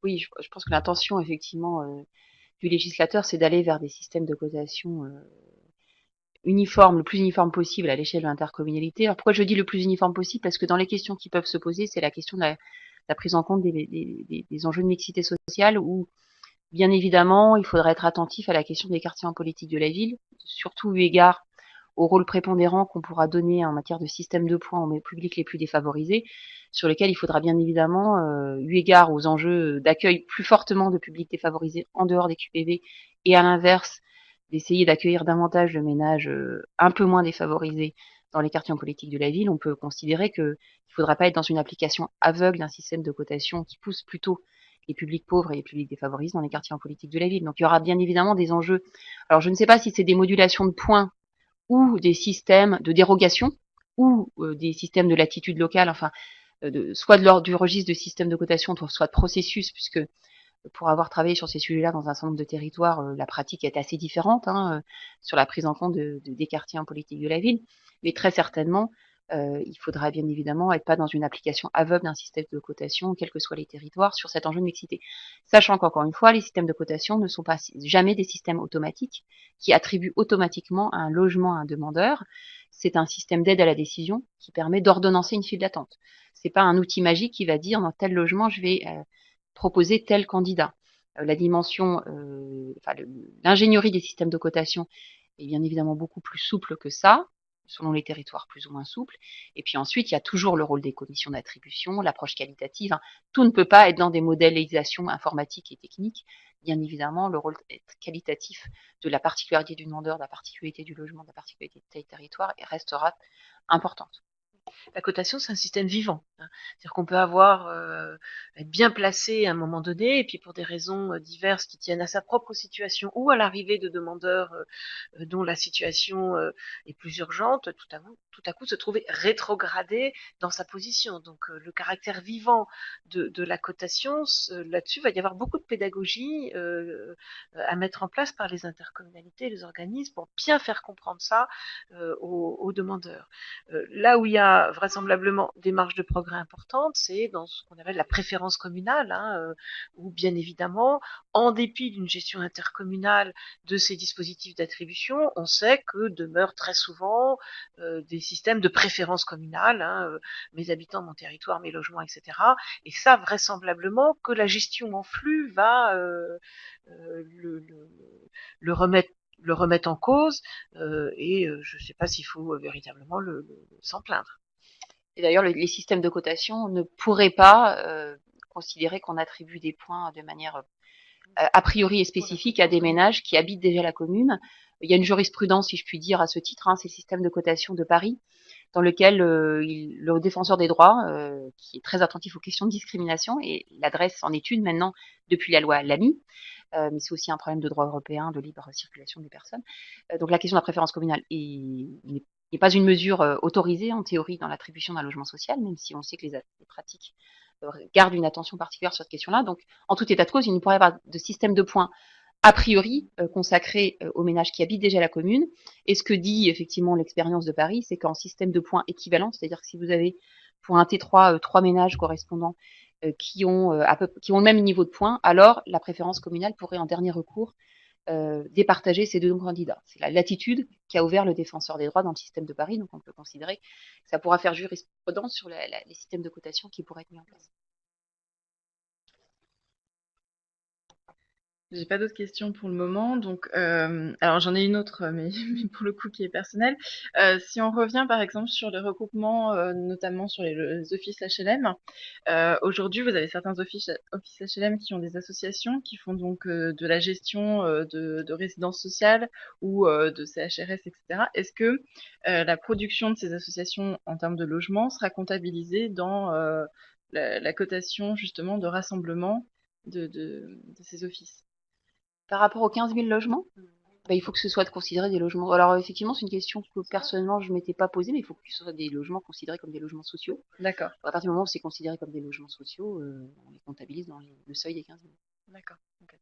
S1: Oui, je pense que l'intention, effectivement, du législateur, c'est d'aller vers des systèmes de cotation uniforme, le plus uniforme possible à l'échelle de l'intercommunalité. Alors pourquoi je dis le plus uniforme possible? Parce que dans les questions qui peuvent se poser, c'est la question de la prise en compte des enjeux de mixité sociale où, bien évidemment, il faudrait être attentif à la question des quartiers en politique de la ville, surtout eu égard au rôle prépondérant qu'on pourra donner en matière de système de points aux publics les plus défavorisés, sur lesquels il faudra bien évidemment, eu égard aux enjeux d'accueil plus fortement de publics défavorisés en dehors des QPV, et à l'inverse, d'essayer d'accueillir davantage de ménages un peu moins défavorisés dans les quartiers en politique de la ville. On peut considérer qu'il ne faudra pas être dans une application aveugle d'un système de cotation qui pousse plutôt les publics pauvres et les publics défavorisés dans les quartiers en politique de la ville. Donc il y aura bien évidemment des enjeux. Alors je ne sais pas si c'est des modulations de points ou des systèmes de dérogation ou des systèmes de latitude locale, enfin, soit de l'ordre du registre de système de cotation, soit de processus, puisque pour avoir travaillé sur ces sujets-là dans un certain nombre de territoires, la pratique est assez différente sur la prise en compte des quartiers en politique de la ville. Mais très certainement, il faudra bien évidemment être pas dans une application aveugle d'un système de cotation, quels que soient les territoires, sur cet enjeu de mixité. Sachant qu'encore une fois, les systèmes de cotation ne sont pas jamais des systèmes automatiques qui attribuent automatiquement un logement à un demandeur. C'est un système d'aide à la décision qui permet d'ordonnancer une file d'attente. C'est pas un outil magique qui va dire dans tel logement je vais proposer tel candidat. La dimension, l'ingénierie des systèmes de cotation est bien évidemment beaucoup plus souple que ça, selon les territoires plus ou moins souples. Et puis ensuite, il y a toujours le rôle des commissions d'attribution, l'approche qualitative. Tout ne peut pas être dans des modélisations informatiques et techniques. Bien évidemment, le rôle qualitatif de la particularité du demandeur, de la particularité du logement, de la particularité de tel territoire restera importante.
S3: La cotation, c'est un système vivant. C'est-à-dire qu'on peut être bien placé à un moment donné, et puis pour des raisons diverses qui tiennent à sa propre situation ou à l'arrivée de demandeurs dont la situation est plus urgente, tout à coup se trouver rétrogradé dans sa position. Donc le caractère vivant de la cotation, là-dessus, va y avoir beaucoup de pédagogie à mettre en place par les intercommunalités et les organismes pour bien faire comprendre ça aux demandeurs. Là où il y a vraisemblablement des marges de progrès importantes, c'est dans ce qu'on appelle la préférence communale, où bien évidemment, en dépit d'une gestion intercommunale de ces dispositifs d'attribution, on sait que demeurent très souvent des systèmes de préférence communale, mes habitants, mon territoire, mes logements, etc. Et ça, vraisemblablement, que la gestion en flux va le remettre en cause, et je ne sais pas s'il faut véritablement s'en plaindre.
S1: Et d'ailleurs, les systèmes de cotation ne pourraient pas considérer qu'on attribue des points de manière a priori et spécifique à des ménages qui habitent déjà la commune. Il y a une jurisprudence, si je puis dire, à ce titre, c'est le système de cotation de Paris, dans lequel le défenseur des droits, qui est très attentif aux questions de discrimination, et l'adresse en étude maintenant depuis la loi Lamy, mais c'est aussi un problème de droit européen, de libre circulation des personnes. Donc la question de la préférence communale n'est pas une mesure autorisée en théorie dans l'attribution d'un logement social, même si on sait que les pratiques gardent une attention particulière sur cette question-là. Donc en tout état de cause, il ne pourrait y avoir de système de points a priori consacré aux ménages qui habitent déjà la commune. Et ce que dit effectivement l'expérience de Paris, c'est qu'en système de points équivalent, c'est-à-dire que si vous avez pour un T3 trois ménages correspondants qui ont le même niveau de points, alors la préférence communale pourrait en dernier recours départager ces deux candidats. C'est la latitude qu'a ouvert le défenseur des droits dans le système de Paris, donc on peut considérer que ça pourra faire jurisprudence sur les systèmes de cotation qui pourraient être mis en place.
S2: J'ai pas d'autres questions pour le moment, donc alors j'en ai une autre, mais, mais pour le coup qui est personnelle. Si on revient par exemple sur les regroupements, notamment sur les offices HLM, aujourd'hui vous avez certains offices HLM qui ont des associations qui font donc de la gestion de résidences sociales ou de CHRS, etc. Est-ce que la production de ces associations en termes de logement sera comptabilisée dans la cotation justement de rassemblement de ces offices?
S1: Par rapport aux 15 000 logements, il faut que ce soit considéré des logements. Alors effectivement, c'est une question que personnellement je ne m'étais pas posée, mais il faut que ce soit des logements considérés comme des logements sociaux.
S2: D'accord.
S1: À partir du moment où c'est considéré comme des logements sociaux, on les comptabilise dans le seuil des 15 000.
S2: D'accord. Okay.